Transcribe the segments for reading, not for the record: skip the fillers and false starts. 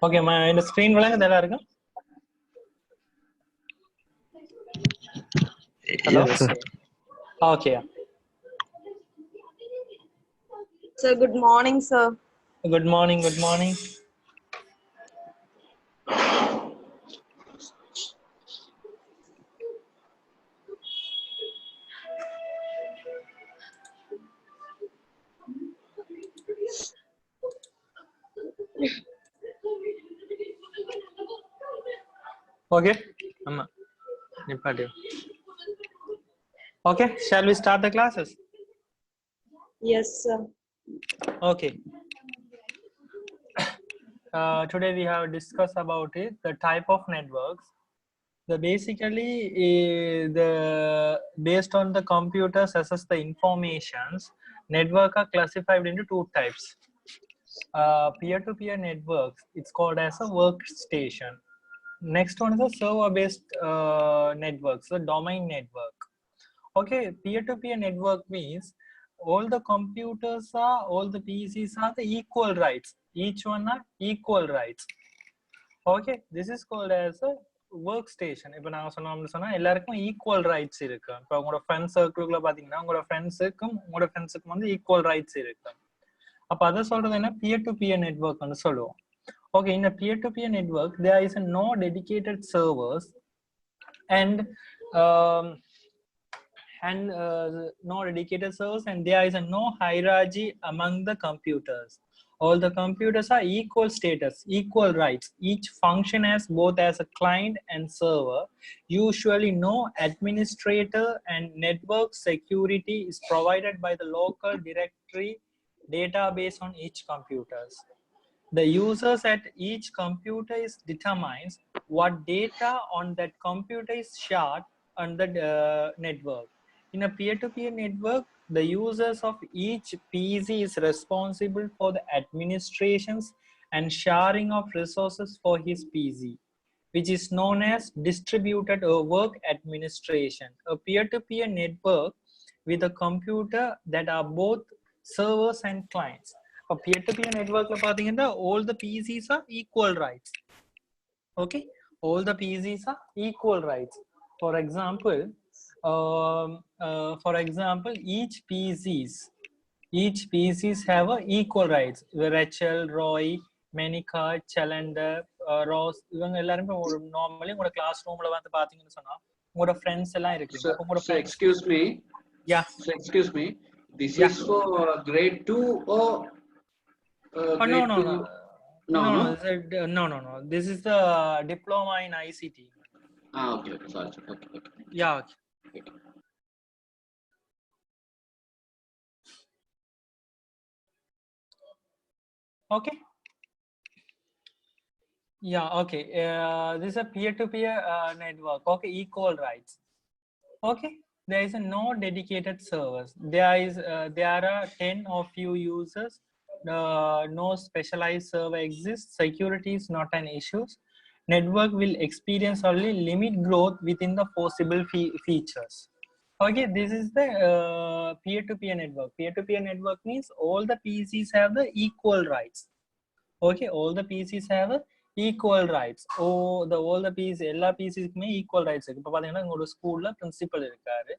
Okay, in the screen விளங்குது எல்லாருக்கும்? Hello? Yes, sir. Okay. Sir, good morning, sir. Good morning, good morning. Okay. Okay, shall we start the classes? Yes, sir. Okay. Today we have discussed about it, the type of networks. Basically, based on the computers access the informations, network are classified into two types. Peer-to-peer networks, it's called as a workstation. Next one is a server-based networks, the domain network. Okay, peer-to-peer network means all the computers are, all the PCs are the equal rights. Each one are equal rights. Okay, this is called as a workstation. இப்போ நான் சொன்னா எல்லாருக்கும் equal rights இருக்கு. இப்போ உங்களோட friends சர்க்கிள்குள்ள பாத்தீங்கன்னா உங்களோட ஃப்ரெண்ட்ஸுக்கும் வந்து ஈக்குவல் ரைட்ஸ் இருக்கு. அப்ப அதை சொல்றது என்ன, பியர் டு பியர் நெட்வொர்க்னு சொல்லுவோம். Okay, in a peer-to-peer network, there is no dedicated servers and no dedicated servers, and there is no hierarchy among the computers. All the computers are equal status, equal rights. Each function has both as a client and server. Usually no administrator, and network security is provided by the local directory database on each computers. The users at each computer is determines what data on that computer is shared on the network. In a peer-to-peer network, the users of each PC is responsible for the administrations and sharing of resources for his PC, which is known as distributed work administration. A peer-to-peer network with a computer that are both servers and clients. A peer-to-peer network la pathina all the PCs are equal rights. Okay, all the PCs are equal rights. For example, each PCs have a equal rights. Rachel, Roy, Manika, Chalender, Ross, இவங்க எல்லாரும் normally உங்க class roomல வந்து பாத்தீங்கன்னு சொன்னா உங்க friends எல்லாம் இருக்கீங்க. அப்ப உங்க friends, excuse me. Yeah. So excuse me. This Yeah. is for grade 2 or grade no. 2? No. This is the diploma in ICT. Okay. Sorry. Okay. Yeah. Okay. Okay. Yeah. Okay. This is a peer-to-peer network. Okay. Equal rights. Okay. There is no dedicated servers. There are 10 or few users. No specialized server exists. Security is not an issue. Network will experience only limit growth within the possible features. Okay, this is the peer-to-peer network. Peer-to-peer network means all the PCs have the equal rights. Okay, all the PCs have equal rights. All the PCs, எல்லா PCஸ்க்குமே equal rights இருக்கு. இப்போ பாத்தீங்கன்னா உங்களோட ஸ்கூல்ல principal இருக்காரு,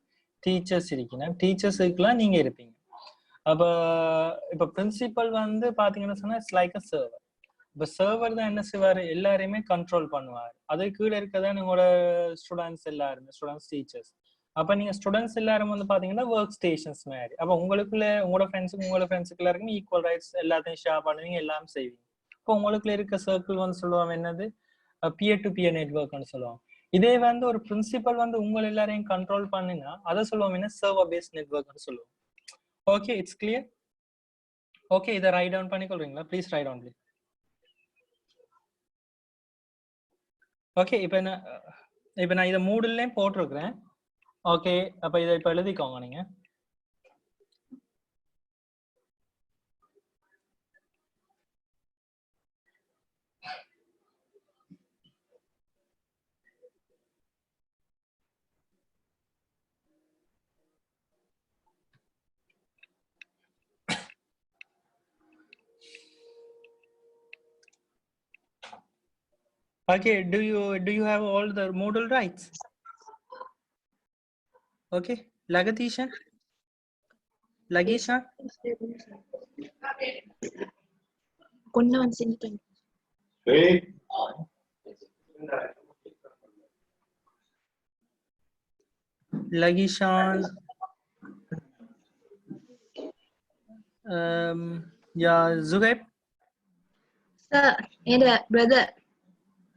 teachers இருக்கீங்க, டீச்சர்ஸுக்குலாம் நீங்க இருப்பீங்க. அப்ப இப்போ பிரின்சிபல் வந்து பாத்தீங்கன்னா சொன்னா இட்ஸ் லைக் அ சர்வர். இப்போ சர்வர் தான் என்ன செய்வாரு, எல்லாரையுமே கண்ட்ரோல் பண்ணுவார். அது கீழே இருக்கதான் உங்களோட ஸ்டூடெண்ட்ஸ் டீச்சர்ஸ். அப்ப நீங்க ஸ்டூடெண்ட்ஸ் எல்லாரும் வந்து பாத்தீங்கன்னா ஒர்க் ஸ்டேஷன்ஸ் மாதிரி. அப்ப உங்களோட ஃப்ரெண்ட்ஸுக்கு எல்லாருக்குமே ஈக்குவல் ரைட்ஸ், எல்லாத்தையும் ஷேர் பண்ணுவீங்க, எல்லாம் செய்வீங்க. இப்போ உங்களுக்குள்ள இருக்க சர்க்கிள் வந்து சொல்லுவாங்க என்னது, பியர்-டு-பியர் நெட்வொர்க்னு சொல்லுவாங்க. இதே வந்து ஒரு பிரின்சிபல் வந்து உங்களை எல்லாரையும் கண்ட்ரோல் பண்ணுங்க, அதை சொல்லுவாங்க என்ன, சர்வர் பேஸ்ட் நெட்வொர்க்னு சொல்லுவோம். Okay, it's clear. ஓகே, இதை ரைட் டவுன் பண்ணிக்கொள்றீங்களா? Please write down please. Okay, இப்போ நான் இதை மூடுலையும் போட்டிருக்கிறேன். ஓகே, அப்ப இதை இப்ப எழுதிக்கோங்க நீங்க. Okay, do you have all the Moodle rights? Okay, Lagathishan, Lagishan, Lagishan, yeah, Zuhaib, Sir, brother.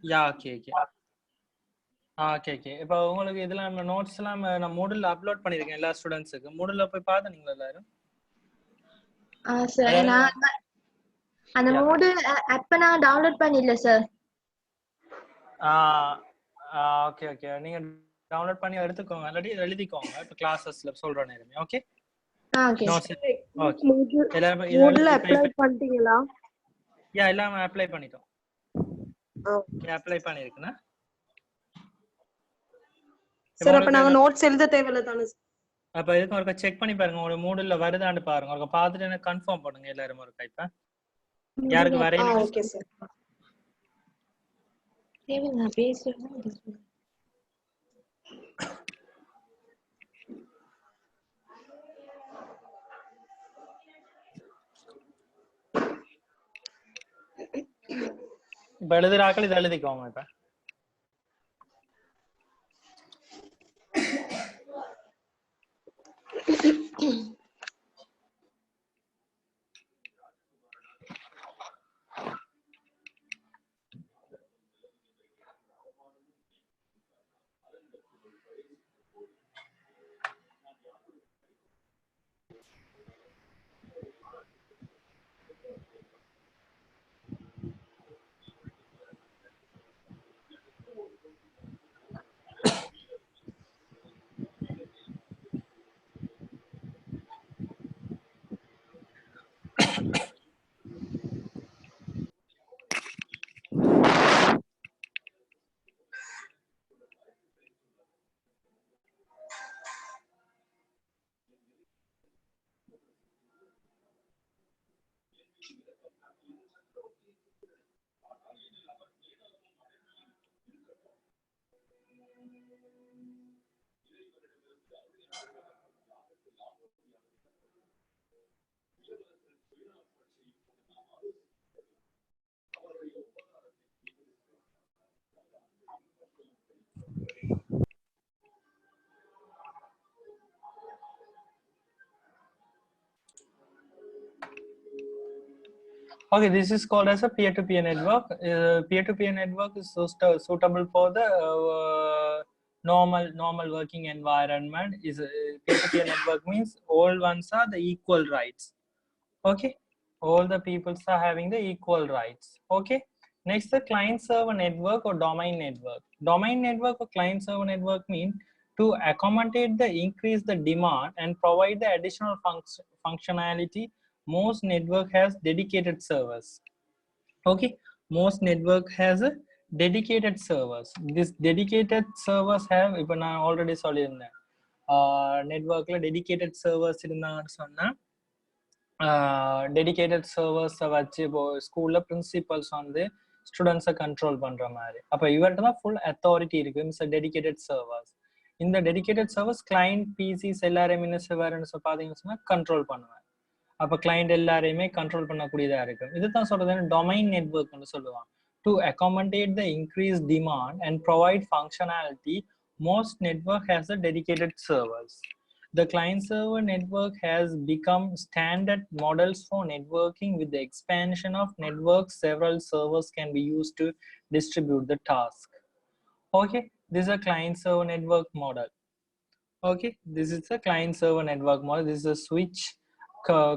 yeah, okay. Okay. இப்போ உங்களுக்கு இதெல்லாம் நம்ம நோட்ஸ் எல்லாம் நான் மூடல்ல அப்லோட் பண்ணிருக்கேன் எல்லா ஸ்டூடண்ட்ஸுக்கு. மூடல்ல போய் பாத்தீங்களா எல்லாரும்? Sir, நான் அந்த Moodle app நான் டவுன்லோட் பண்ணிடல சார். ஓகே. நீங்க டவுன்லோட் பண்ணி எடுத்துக்கோங்க. இல்லாட்டி எழுதிக்கோங்க. இப்போ கிளாसेसல சொல்ற நேரமே. Okay? Okay. Notes. Okay. Moodle apply பண்ணிட்டீங்களா? எல்லாம் அப்ளை பண்ணிட்டோம். Okay, apply பண்ணிருக்கேனா? சார் அப்ப நாங்க நோட்ஸ் எழுத தேவையில்ல தானே? அப்ப இதுக்கு ஒருக்கா செக் பண்ணி பாருங்க, உங்க மூடல்ல வருதான்னு பாருங்க. ஒருக்கா பார்த்துட்டு எனக்கு கன்ஃபார்ம் பண்ணுங்க எல்லாரும் ஒருக்கா. இப்ப யாருக்கு வரையில? Okay sir. நான் பேசுறேன். இப்ப எழுதுறாக்கள் இதை எழுதிக்கோங்க. இப்ப okay, this is called as a peer-to-peer network. Peer-to-peer network is suitable for the normal working environment. Is peer-to-peer network means all ones are the equal rights. Okay, all the peoples are having the equal rights. Okay, next the client server network or domain network. Domain network or client server network mean to accommodate the increase the demand and provide the additional functionality. Most network has dedicated servers. Okay, most network has a dedicated servers. This dedicated servers have, இப்போ நான் already சொல்லியிருந்தேன், நெட்வொர்க்ல dedicated servers இருந்தான்னு சொன்னா dedicated சர்வர்ஸை வச்சு இப்போ ஸ்கூல்ல principles வந்து ஸ்டூடெண்ட்ஸை கண்ட்ரோல் பண்ற மாதிரி. அப்போ இவர்கிட்ட தான் ஃபுல் அத்தாரிட்டி இருக்கு. Miss dedicated servers. இந்த டெடிகேட்டட் சர்வர்ஸ் கிளைண்ட் பிசிஸ் எல்லாரையுமே என்ன செய்வாருன்னு பார்த்தீங்கன்னு சொன்னா கண்ட்ரோல் பண்ணுவார். அப்போ கிளைண்ட் எல்லாரையுமே கண்ட்ரோல் பண்ணக்கூடியதா இருக்கு. இதுதான் சொல்றது டொமைன் நெட்வொர்க்னு சொல்லுவாங்க. To accommodate the increased demand and provide functionality, most network has a dedicated servers. The client server network has become standard models for networking. With the expansion of networks, several servers can be used to distribute the task. Okay, this is a client server network model. Okay, this is a client server network model. This is a switch.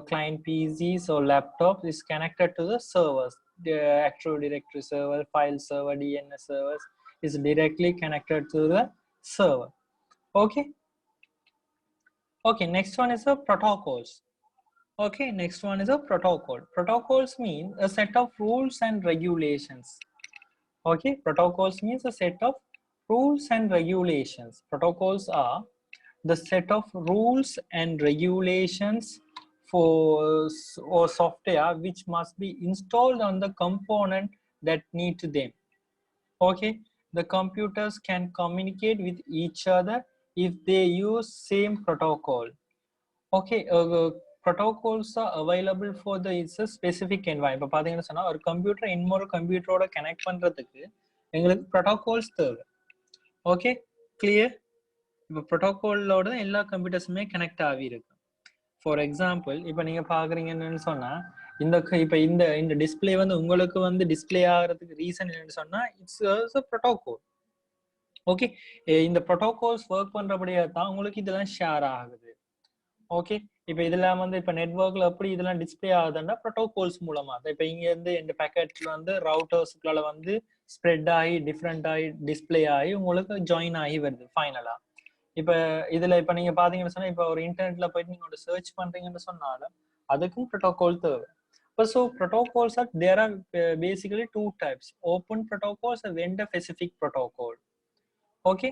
Client PCs or laptops is connected to the servers. The Active Directory server, file server, DNS servers is directly connected to the server. Okay. Okay, next one is a protocols. Okay, next one is a protocol. Protocols mean a set of rules and regulations. Okay, protocols means a set of rules and regulations. Protocols are the set of rules and regulations for or software which must be installed on the component that need to them. Okay, the computers can communicate with each other if they use same protocol. Okay, protocols are available for the it's a specific environment. இப்போ பாத்தீங்கன்னா சொன்னா ஒரு computer இன்னொரு கம்ப்யூட்டரோட connect பண்றதுக்கு எங்களுக்கு protocols தேவை. Okay, clear? இப்போ ப்ரோட்டோகாலோட தான் எல்லா கம்ப்யூட்டர்ஸுமே கனெக்ட் ஆகி இருக்கு. ஃபார் எக்ஸாம்பிள் இப்போ நீங்க பாக்குறீங்கன்னு சொன்னா இப்போ இந்த டிஸ்பிளே வந்து உங்களுக்கு வந்து டிஸ்பிளே ஆகிறதுக்கு ரீசன் என்னன்னு சொன்னா இட்ஸ் ப்ரோட்டோகால். ஓகே, இந்த ப்ரோட்டோகால்ஸ் ஒர்க் பண்றபடியா தான் உங்களுக்கு இதெல்லாம் ஷேர் ஆகுது. ஓகே, இப்போ இதெல்லாம் வந்து இப்போ நெட்வொர்க்ல எப்படி இதெல்லாம் டிஸ்பிளே ஆகுதுன்னா ப்ரோட்டோகால்ஸ் மூலமா தான். இப்போ இங்க இருந்து இந்த பேக்கெட்ல வந்து ரவுட்டர்ஸ்க்குள்ள வந்து ஸ்ப்ரெட் ஆகி டிஃப்ரெண்ட் ஆகி டிஸ்பிளே ஆகி உங்களுக்கு ஜாயின் ஆகி வருது ஃபைனலா. இப்போ இதுல இப்போ நீங்க பாத்தீங்கன்னு சொன்னா இப்போ ஒரு இன்டர்நெட்ல போயிட்டு நீங்க ஒரு சர்ச் பண்றீங்கன்னு சொன்னாலும் அதுக்கும் ப்ரோட்டோகால் தேவை. So protocols are there are basically two types: open protocols and vendor specific protocol. Okay,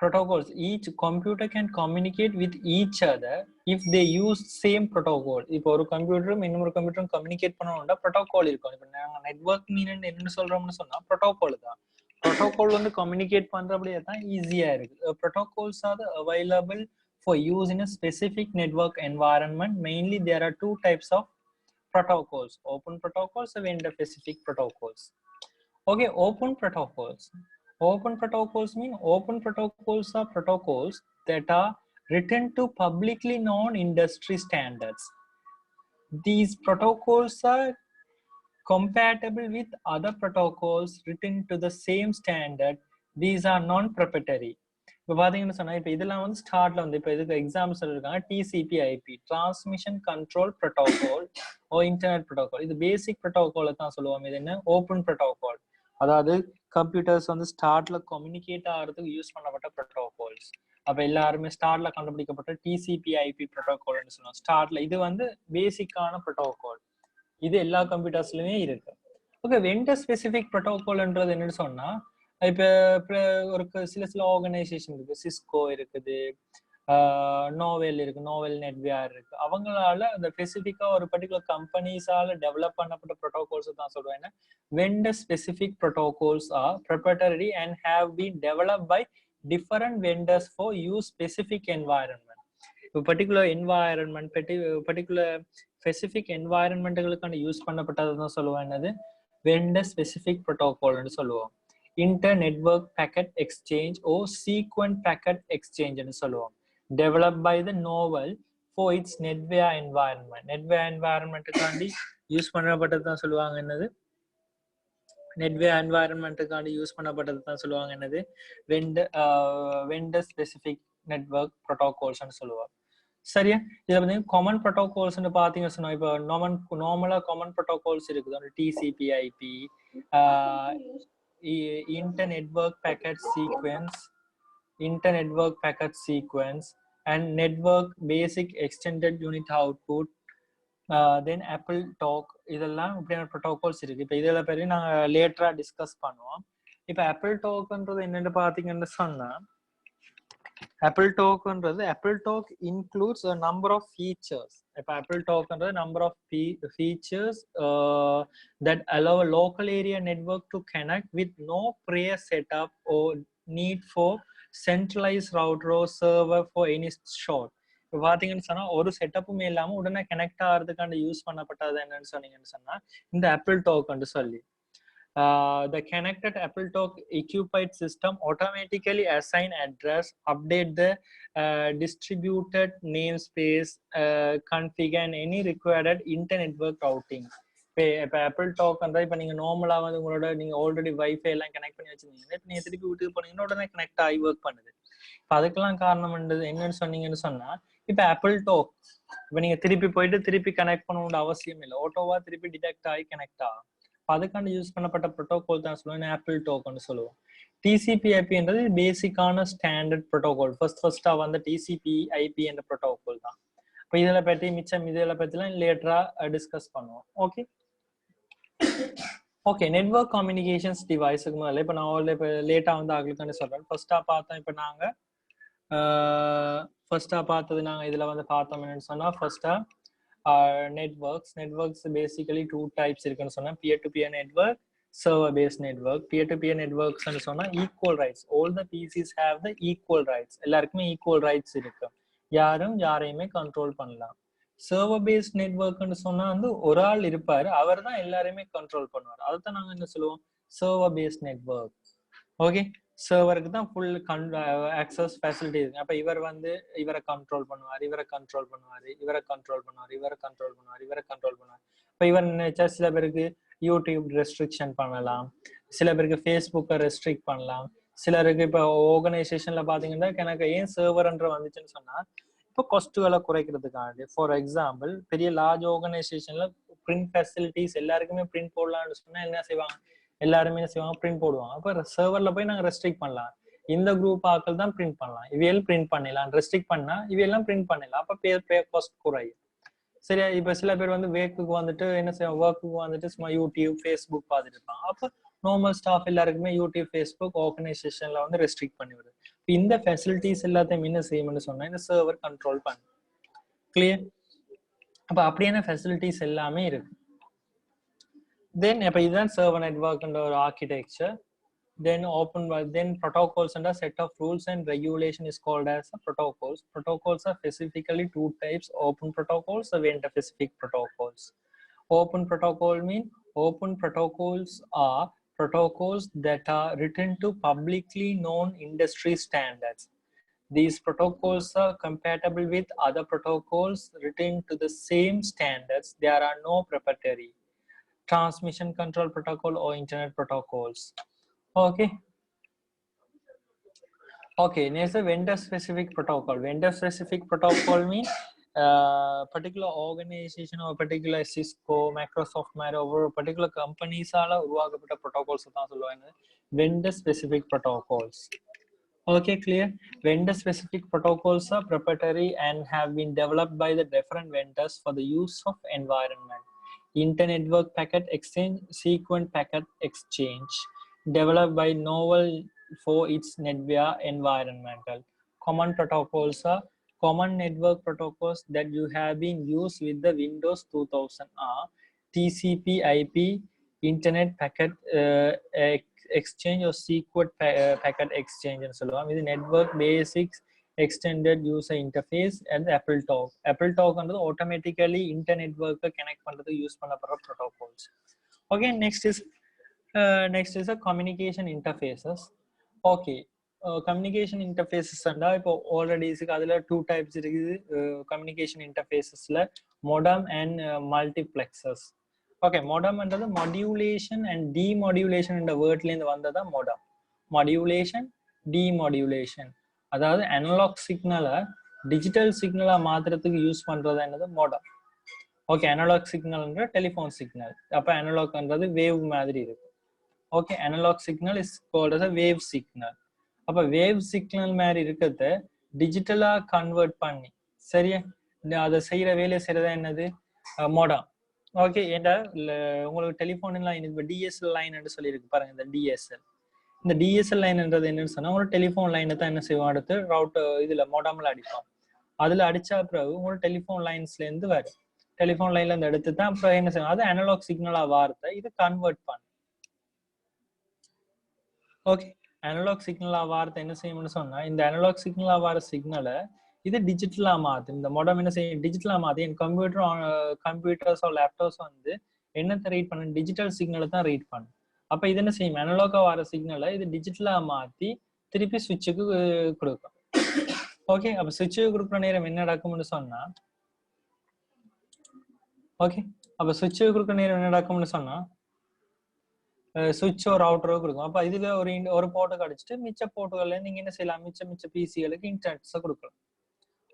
protocols, each computer can communicate with each other if they use same protocol. இப்போ ஒரு கம்ப்யூட்டரும் இன்னொரு கம்ப்யூட்டரும் கம்யூனிகேட் பண்ணணும்னா protocol இருக்கும். இப்போ நாங்க network மீன் என்ன சொல்றோம்னு சொன்னா protocol தான். ப்ரோட்டோகால் வந்து கம்யூனிகேட் பண்றபடியே தான் ஈஸியா இருக்கு. Protocols are available for use in a specific network environment. Mainly there are two types of protocols: open protocols and vendor specific protocols. Okay, open protocols mean open protocols are protocols that are written to publicly known industry standards. These protocols are compatible with other protocols written to the same standard. These are non-proprietary. இப்போ பாத்தீங்கன்னு சொன்னா இப்போ இதெல்லாம் வந்து ஸ்டார்ட்ல வந்து இப்போ இதுக்கு example சொல்லிருக்காங்க TCP/IP, டிரான்ஸ்மிஷன் கண்ட்ரோல் ப்ரோட்டோகால் ஓ இன்டர்நெட் ப்ரோட்டோகால். இது பேசிக் ப்ரோட்டோகாலை தான் சொல்லுவோம். இது என்ன? Open protocol. அதாவது கம்ப்யூட்டர்ஸ் வந்து ஸ்டார்ட்ல கம்யூனிகேட் ஆகிறதுக்கு யூஸ் பண்ணப்பட்ட ப்ரோட்டோகால்ஸ். அப்ப எல்லாருமே ஸ்டார்ட்ல கண்டுபிடிக்கப்பட்ட TCP/IP ப்ரோட்டோகால்னு சொல்லுவோம். ஸ்டார்ட்ல இது வந்து பேசிக்கான ப்ரோட்டோகால். இது எல்லா கம்ப்யூட்டர்ஸ்லயுமே இருக்கு. ஓகே, வெண்டர் ஸ்பெசிபிக் ப்ரோட்டோகால்ன்றது என்னன்னு சொன்னா இப்போ ஒரு சில ஆர்கனைசேஷன் இருக்கு, சிஸ்கோ இருக்குது, நோவெல் இருக்கு, நோவெல் நெட்வேர் இருக்கு. அவங்களால அந்த ஸ்பெசிபிக்கா ஒரு பர்டிகுலர் கம்பெனிஸால டெவலப் பண்ணப்பட்ட ப்ரோட்டோகால்ஸ் தான் சொல்லுவேன். Vendor specific protocols are proprietary and have been developed by different vendors for use specific environment. இப்போ பர்டிகுலர் என்வாயரன்மெண்ட் பர்டிகுலர் ஸ்பெசிபிக் என்வாயரன்மெண்ட்டுகளுக்கான யூஸ் பண்ணப்பட்டது தான் சொல்லுவோம். என்னது? வெண்டர் ஸ்பெசிபிக் ப்ரோட்டோகால்னு சொல்லுவோம். Inter-network packet exchange or sequent packet exchange ன்னு சொல்லுவோம். Developed by the Novell for its NetWare environment. NetWare environment-க்காண்டி யூஸ் பண்ணப்பட்டது தான் சொல்லுவாங்க. என்னது? NetWare environment-க்காண்டி யூஸ் பண்ணப்பட்டது தான் சொல்லுவாங்க. என்னது? vendor specific network protocols ன்னு சொல்லுவாங்க. சரியா? இதுல வந்து காமன் ப்ரோட்டோகால்ஸ்னு பாத்தீங்கன்னு சொன்னா இப்போ நார்மலா காமன் ப்ரோட்டோகால்ஸ் இருக்குது. TCP/IP, inter-network packet sequence and network basic extended unit output, then Apple Talk. இதெல்லாம் இப்படியான ப்ரோட்டோகால்ஸ் இருக்கு. இப்போ இதெல்லாம் பற்றி நாங்க லேட்டரா டிஸ்கஸ் பண்ணுவோம். இப்போ Apple Talkன்றது என்னன்னு பாத்தீங்கன்னு சொன்னா Apple Talk includes a number of features. இப்போ Apple Talkன்றது number of features that allow a local area network to connect with no prior setup or need for centralized router or server for any short. இப்போ பாத்தீங்கன்னு சொன்னா ஒரு செட்டப்புமே இல்லாம உடனே connect ஆகிறதுக்காண்டி use பண்ணப்பட்டது என்னன்னு சொன்னீங்கன்னு சொன்னா இந்த Apple Talkன்னு சொல்லி. The connected Apple Talk occupied system automatically assign address, update the distributed namespace, configure and any required inter-network routing. இப்போ Apple Talk இப்போ நீங்க நார்மலா வந்து உங்களோட நீங்க ஆல்ரெடி வைஃபை எல்லாம் கனெக்ட் பண்ணி வச்சிருந்தீங்கன்னா இப்போ நீங்க திருப்பி வீட்டுக்கு போனீங்கன்னா உடனே கனெக்ட் ஆகி ஒர்க் பண்ணுது. இப்போ அதுக்கெல்லாம் காரணம் என்னன்னு சொன்னீங்கன்னு சொன்னா இப்போ Apple Talk இப்போ நீங்க திருப்பி போயிட்டு திருப்பி கனெக்ட் பண்ணணும்னு அவசியம் இல்லை. ஆட்டோவா திருப்பி டிடெக்ட் ஆகி கனெக்ட் ஆகும். அதுக்காண்டி யூஸ் பண்ணப்பட்ட ப்ரோட்டோகால் தான் சொல்லுவோம் Apple Talkன்னு சொல்லுவோம். TCP/IP-ன்றது பேசிக்கான ஸ்டாண்டர்ட் ப்ரோட்டோகால். ஃபர்ஸ்டா வந்து TCP/IP என்ற ப்ரோட்டோகால் தான். இப்போ இதில் பற்றி இதில் பற்றிலாம் லேட்டரா டிஸ்கஸ் பண்ணுவோம். ஓகே, நெட்வொர்க் கம்யூனிகேஷன்ஸ் டிவைஸுக்கு முதல்ல இப்போ நான் இப்போ லேட்டா வந்து ஆகுதுன்னு சொல்றேன். ஃபர்ஸ்டா பார்த்தோம். இப்போ நாங்க ஃபர்ஸ்டா பார்த்தது நாங்க இதுல வந்து பார்த்தோம் என்னன்னு சொன்னா networks basically two types இருக்குன்னு சொன்னா peer to peer network server based network. Peer to peer networks னு சொன்னா equal rights, all the PCs have the equal rights. எல்லாருக்குமே equal rights இருக்கு, யாரும் யாரையுமே கண்ட்ரோல் பண்ணலாம். சர்வர் பேஸ்ட் நெட்வொர்க்னு சொன்னா வந்து ஒரு ஆள் இருப்பாரு, அவர் தான் எல்லாரையுமே கண்ட்ரோல் பண்ணுவார். அதைத்தான் நாங்க என்ன சொல்லுவோம், சர்வர் பேஸ்ட் நெட்வொர்க். ஓகே, சர்வருக்கு தான் ஃபுல் ஆக்சஸ் ஃபெசிலிட்டி இருக்கு. அப்ப இவர் வந்து இவரை கண்ட்ரோல் பண்ணுவார், இவரை கண்ட்ரோல் பண்ணுவார், இவரை கண்ட்ரோல் பண்ணுவார், இவரை கண்ட்ரோல் பண்ணுவார், இவரை கண்ட்ரோல் பண்ணுவார். இப்ப இவர் நினைச்சா சில பேருக்கு யூடியூப் ரெஸ்ட்ரிக்ஷன் பண்ணலாம், சில பேருக்கு ஃபேஸ்புக்கை ரெஸ்ட்ரிக்ட் பண்ணலாம், சிலருக்கு இப்போ ஆர்கனைசேஷன்ல பாத்தீங்கன்னா எனக்கு ஏன் சர்வர்ன்ற வந்துச்சுன்னு சொன்னா இப்போ காஸ்ட்டுகளை குறைக்கிறதுக்காண்டி. ஃபார் எக்ஸாம்பிள், பெரிய லார்ஜ் ஆர்கனைசேஷன்ல பிரிண்ட் ஃபெசிலிட்டிஸ் எல்லாருக்குமே பிரிண்ட் போடலாம்னு சொன்னா என்ன செய்வாங்க, எல்லாருமே என்ன செய்வாங்க, பிரிண்ட் போடுவாங்க. அப்ப சர்வர்ல போய் நாங்க ரெஸ்ட்ரிக்ட் பண்ணலாம், இந்த குரூப் ஆக்கள் தான் பிரிண்ட் பண்ணலாம், இவையெல்லாம் பிரிண்ட் பண்ணிடலாம், ரெஸ்ட்ரிக்ட் பண்ணா இவையெல்லாம் பிரிண்ட் பண்ணிடலாம். அப்ப பே காஸ்ட் குறையும். சரியா? இப்ப சில பேர் வந்து வேக்குக்கு வந்துட்டு என்ன செய்வாங்க, ஒர்க்குக்கு வந்துட்டு சும்மா யூடியூப் ஃபேஸ்புக் பார்த்துட்டு இருப்பாங்க. அப்ப நார்மல் ஸ்டாஃப் எல்லாருக்குமே யூடியூப் ஃபேஸ்புக் ஆர்கனைசேஷன்ல வந்து ரெஸ்ட்ரிக்ட் பண்ணிவிடுது. இந்த ஃபெசிலிட்டிஸ் எல்லாத்தையும் என்ன செய்யணும்னு சொன்னா இந்த சர்வர் கண்ட்ரோல் பண்ணு. கிளியர்? அப்ப அப்படியான ஃபெசிலிட்டிஸ் எல்லாமே இருக்கு. தென் அப்ப இதுதான் சர்வர் நெட்வொர்க்ன்ற ஒரு architecture. Then then protocols and a set of rules and regulation is called as a protocols. Protocols are specifically two types: open protocols and vendor specific protocols. Open protocol mean open protocols are protocols that are written to publicly known industry standards. These protocols are compatible with other protocols written to the same standards. There are no proprietary transmission control protocol or internet protocols. Okay, there's a vendor specific protocol. Vendor specific protocol means particular organization or particular Cisco, Microsoft மாதிரி ஒவ்வொரு particular companies-ஆல உருவாக்கப்பட்ட protocols தான் சொல்லுவாங்க vendor specific protocols. Okay, clear? Vendor specific protocols are proprietary and have been developed by the different vendors for the use of environment. Inter-network packet exchange, sequent packet exchange, developed by Novell for its NetWare environmental. Common protocols are common network protocols that you have been used with the Windows 2000 are TCP/IP, Internet Packet Exchange or Sequent Packet Exchange and so on. With Network Basics, Extended User Interface and Apple Talk. Apple Talk and automatically internet work connect பண்றது use பண்ணப்படுற protocols. Okay, next is a communication interfaces. Okay, communication interfaces and இப்போ already அதுல two types இருக்குது communication interfacesல modem and multiplexers. Okay, modem என்றது modulation and demodulation என்ற வேர்ட்ல இருந்து வந்ததா modem. Modulation, demodulation, அதாவது analog சிக்னலை டிஜிட்டல் சிக்னலா மாத்துறதுக்கு யூஸ் பண்றது என்னது modem. ஓகே, அனலாக் சிக்னல்ன்ற டெலிஃபோன் சிக்னல். அப்ப அனலாக்ன்றது வேவ் மாதிரி இருக்கு. Okay, analog signal is called as a wave signal. அப்ப வேவ் சிக்னல் மாதிரி இருக்கிறத டிஜிட்டலா கன்வெர்ட் பண்ணி, சரியா, அதை செய்யற வேலையை செய்யறதா என்னது modem. ஓகே, ஏண்டா உங்களுக்கு டெலிஃபோன் லைன் இப்போ டிஎஸ்எல் லைன் என்று சொல்லியிருக்கு பாருங்க. இந்த டிஎஸ்எல், இந்த டிஎஸ்எல் லைன்ன்றது என்னன்னு சொன்னா உங்களோட டெலிஃபோன் லைனை தான் என்ன செய்வோம், அடுத்து ரவுட்டர் இதுல மோடம்ல அடிப்போம். அதுல அடிச்சா பிறகு உங்களோட டெலிஃபோன் லைன்ஸ்ல இருந்து வரும். டெலிஃபோன் லைன்ல இருந்து எடுத்து தான் அப்புறம் என்ன செய்வோம், அது அனலாக் சிக்னலா வார்த்தை இது கன்வெர்ட் பண்ணு. ஓகே, அனலாக் சிக்னலா வார்த்தை என்ன செய்யணும்னு சொன்னா இந்த அனலாக் சிக்னலா வார சிக்னலை இது டிஜிட்டலா மாத்து. இந்த மோடம் என்ன செய்யும், டிஜிட்டலா மாத்து. என் கம்ப்யூட்டர்ஸ் லேப்டாப்ஸ் வந்து என்னத்தை ரீட் பண்ணு, டிஜிட்டல் சிக்னலை தான் ரீட் பண்ணு. அப்ப இது என்ன செய்யும், அனலாகா வர சிக்னலை இது டிஜிட்டலா மாத்தி திருப்பி சுவிட்சுக்கு கொடுக்கும். ஓகே, அப்ப சுவிட்சுக்கு கொடுக்குற நேரம் என்ன நடக்கும்னு சொன்னா, ஓகே, அப்ப சுவிட்சுக்கு கொடுக்குற நேரம் என்ன நடக்கும்னு சொன்னா சுவிட்ச் ஒரு அவுட்டரோ கொடுக்கும். அப்ப இதுல ஒரு போர்ட்டுக்கு அடிச்சுட்டு மிச்ச போர்ட்டுகள்ல நீங்க என்ன செய்யலாம், மிச்ச பிசிகளுக்கு இன்டர்நெட்ஸை கொடுக்கலாம்.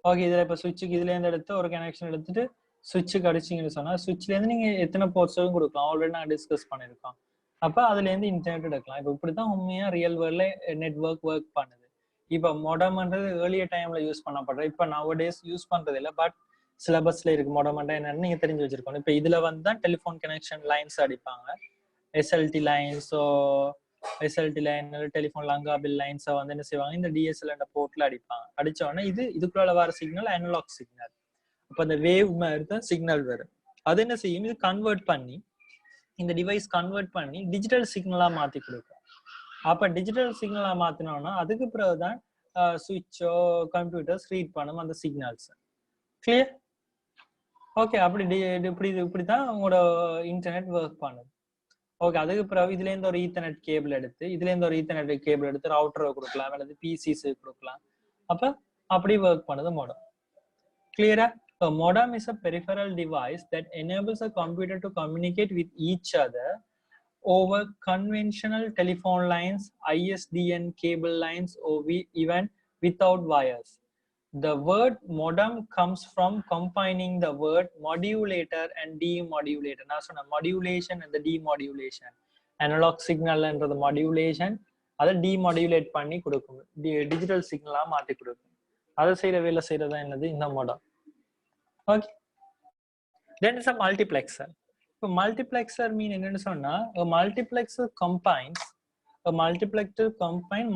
ஓகே, இதுல இப்ப சுவிட்சுக்கு இதுல இருந்து எடுத்து ஒரு கனெக்ஷன் எடுத்துட்டு சுவிட்சுக்கு அடிச்சிங்கன்னு சொன்னா சுவிட்ச்ல இருந்து நீங்க எத்தனை போர்ட்ஸும் கொடுக்கலாம். ஆல்ரெடி நான் டிஸ்கஸ் பண்ணிருக்கோம். அப்ப அதுல இருந்து இன்டர்நெட் எடுக்கலாம். இப்ப இப்படித்தான் உண்மையா ரியல் வேர்ல்ட்ல நெட்வொர்க் ஒர்க் பண்ணுது. இப்ப மோடம்ன்றது ஏர்லியர் டைம்ல யூஸ் பண்ணப்படுற, இப்ப நவடேஸ் யூஸ் பண்றது இல்லை. பட் சிலபஸ்ல இருக்கு மோடம்ன்றா என்னன்னு நீங்க தெரிஞ்சு வச்சிருக்கணும். இப்ப இதுல வந்து தான் டெலிஃபோன் கனெக்ஷன் லைன்ஸ் அடிப்பாங்க. எஸ்எல்டி லைன்ஸோ SLT line telephone Lanka Bell லைன்ஸை வந்து என்ன செய்வாங்க, இந்த டிஎஸ்எல் என்ற போர்ட்ல அடிப்பாங்க. அடிச்ச உடனே இதுக்குள்ள வர சிக்னல் அனலாக் சிக்னல். அப்ப அந்த வேவ் மாதிரி தான் சிக்னல் வரும். அது என்ன செய்யும், இது கன்வெர்ட் பண்ணி இந்த டிவைஸ் கன்வெர்ட் பண்ணி டிஜிட்டல் சிக்னலா மாத்தி கொடுக்கும். அப்ப டிஜிட்டல் சிக்னலா மாத்தினோம்னா அதுக்கு பிறகுதான் சுவிட்சோ கம்ப்யூட்டர்ஸ் ரீட் பண்ணும் அந்த சிக்னல்ஸ். கிளியர்? ஓகே, இப்படிதான் உங்களோட இன்டர்நெட் ஒர்க் பண்ணுது. ஓகே, அதுக்கு பிறகு இதுல இருந்து ஒரு ஈத்தர்நெட் கேபிள் எடுத்து ரவுட்டரை கொடுக்கலாம் அல்லது பிசிஸ் கொடுக்கலாம். அப்ப அப்படி ஒர்க் பண்ணுது மோடம். கிளியரா? A modem is a peripheral device that enables a computer to communicate with each other over conventional telephone lines, ISDN cable lines, or even without wires. The word modem comes from combining the word modulator and demodulator. Now, so modulation and the demodulation. Analog signal and the modulation, அதை demodulate பண்ணி கொடுக்கும், digital சிக்னலா மாத்தி கொடுக்கும். அதை செய்யற வேலை செய்யறதா என்னது இந்த modem. Okay, then it's a multiplexer. So multiplexer mean என்னன்னு சொன்னா a multiplexer combines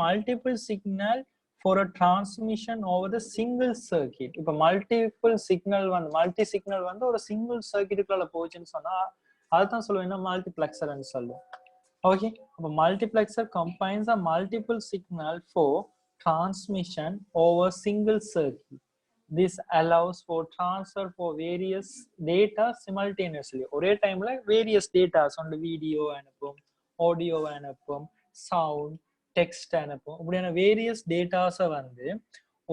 multiple signal for a transmission over the single circuit. இப்ப multiple signal வந்து multi signal வந்து ஒரு single circuit குள்ள போச்சுன்னு சொன்னா அதுதான் சொல்லுவேன்னா multiplexer ன்னு சொல்லுவோம். Okay, அப்ப multiplexer combines a multiple signal for transmission over single circuit. This allows for transfer for various data simultaneously. ஒரே டைம்ல various data on the video அனுப்பும், audio அனுப்பும், sound, text அனுப்பும். இப்படியான various dataஸை வந்து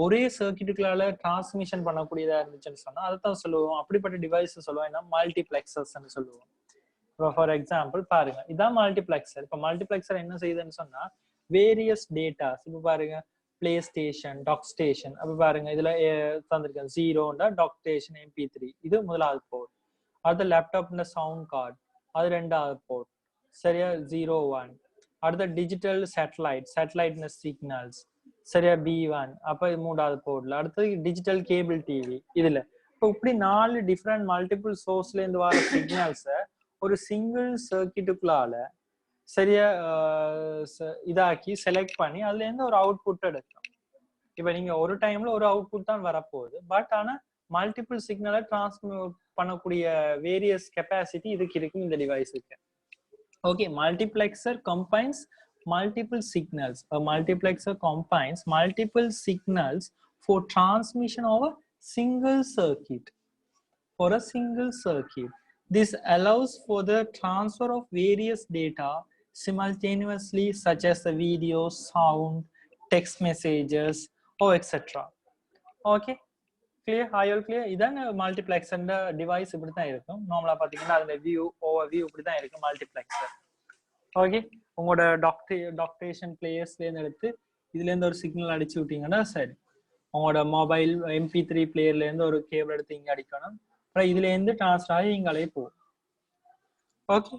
ஒரே சர்க்கிட்டுகளால டிரான்ஸ்மிஷன் பண்ணக்கூடியதா இருந்துச்சுன்னு சொன்னா அதுதான் சொல்லுவோம். அப்படிப்பட்ட டிவைஸ் சொல்லுவோம் மல்டிபிளெக்சர்ஸ்ன்னு சொல்லுவோம். இப்போ ஃபார் எக்ஸாம்பிள் பாருங்க, இதான் மல்டிபிளெக்சர். இப்போ மல்டிபிளெக்சர் என்ன செய்யுதுன்னு சொன்னா வேரியஸ் டேட்டாஸ், இப்போ பாருங்க பிளே ஸ்டேஷன், டாக் ஸ்டேஷன், அப்ப பாருங்க இதுல தந்திருக்கேன் 0 டாக் ஸ்டேஷன் MP3, இது முதலாவது போர்ட். அடுத்த லேப்டாப்ல சவுண்ட் கார்டு, அது ரெண்டாவது போர்ட். சரியா 01. அடுத்த டிஜிட்டல் சேட்டலைட் சிக்னல்ஸ், சரியா B1, அப்ப மூணாவது போர்ட்ல. அடுத்தது டிஜிட்டல் கேபிள் டிவி. இதுல இப்போ இப்படி 4 டிஃப்ரெண்ட் மல்டிபிள் சோர்ஸ்ல இருந்து வர சிக்னல்ஸை ஒரு சிங்கிள் சர்க்கிட்டுக்குள்ளால சரியா இதாக்கி செலக்ட் பண்ணி அதுல இருந்து ஒரு அவுட்புட் எடுக்கும். இப்ப நீங்க ஒரு டைம்ல ஒரு அவுட்புட் தான் வரப்போகுது, பட் ஆனா மல்டிபிள் சிக்னலை டிரான்ஸ்மிட் பண்ணக்கூடிய வேரியஸ் கெப்பாசிட்டி இதுக்கு இருக்கு இந்த டிவைஸுக்கு. Okay, multiplexer combines multiple signals. A multiplexer combines multiple signals for transmission over single circuit. For a single circuit, this allows for the transfer of various data simultaneously, such as the video, sound, text messages, or etc. Okay, clear? Are you clear? இதான் multiplexer device இப்படி தான் இருக்கும். நார்மலா பாத்தீங்கன்னா அதுல view over இப்படி தான் இருக்கும் மல்டிப்ளெக்சர். ஓகே, உங்களோட டாக்டேஷன் பிளேயர்ஸ்ல இருந்து எடுத்து இதுல இருந்து ஒரு சிக்னல் அடிச்சு விட்டீங்கன்னா சரி. உங்களோட மொபைல் MP3 பிளேயர்ல இருந்து ஒரு கேபிள் எடுத்து இங்க அடிக்கணும், அப்புறம் இதுல இருந்து டிரான்ஸ்ஃபர் ஆகி இங்காலே போகும். ஓகே,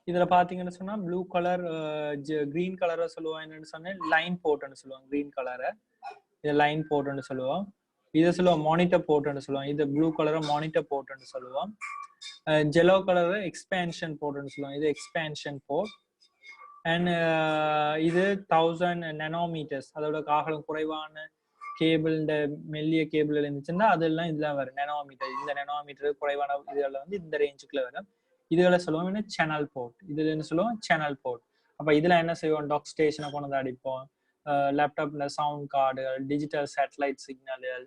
இதுல பாத்தீங்கன்னு சொன்னா ப்ளூ கலர் கிரீன் கலரை சொல்லுவோம், என்னன்னு சொன்னேன் லைன் போர்ட்னு சொல்லுவாங்க. கிரீன் கலரை இது லைன் போர்ட்னு சொல்லுவோம். இதை சொல்லுவோம் மானிட்டர் போர்ட்னு சொல்லுவோம். இது ப்ளூ கலரை மானிட்டர் போர்ட்னு சொல்லுவோம். ஜெலோ கலரை எக்ஸ்பேன்ஷன் போர்ட்னு சொல்லுவோம். இது எக்ஸ்பேன்ஷன் போர்ட். அண்ட் இது 1000 nanometers, அதோட காகலம் குறைவான கேபிள், இந்த மெல்லிய கேபிள் இருந்துச்சுன்னா அதெல்லாம் இதெல்லாம் வரும் நேனோமீட்டர். இந்த நேனோமீட்டர் குறைவான இதுல வந்து இந்த ரேஞ்சுக்குள்ள வரும். இதுல சொல்லுவோம் சேனல் போர்ட். இதுல என்ன சொல்லுவோம் சேனல் போர்ட். அப்ப இதுல என்ன செய்வோம், டாக் ஸ்டேஷனை கொண்டு வந்து அடிப்போம், லேப்டாப்ல சவுண்ட் கார்டுகள், டிஜிட்டல் சேட்டலைட் சிக்னல்கள்,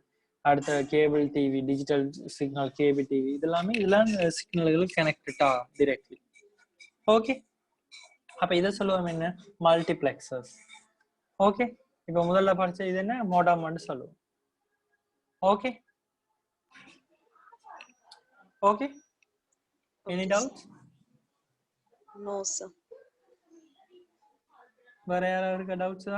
அடுத்த cable TV, digital signal cable TV, இதெல்லாமே இதெல்லாம் சிக்னல்கள் கனெக்டடா டிரெக்ட்லி. ஓகே, அப்ப இதை சொல்லுவோம் என்ன மல்டிப்ளெக்சர்ஸ். ஓகே, இப்ப முதல்ல படிச்ச இது என்ன மோடம்னு சொல்லுவோம். Okay okay, any doubts? No sir. வேற யாராவது doubts?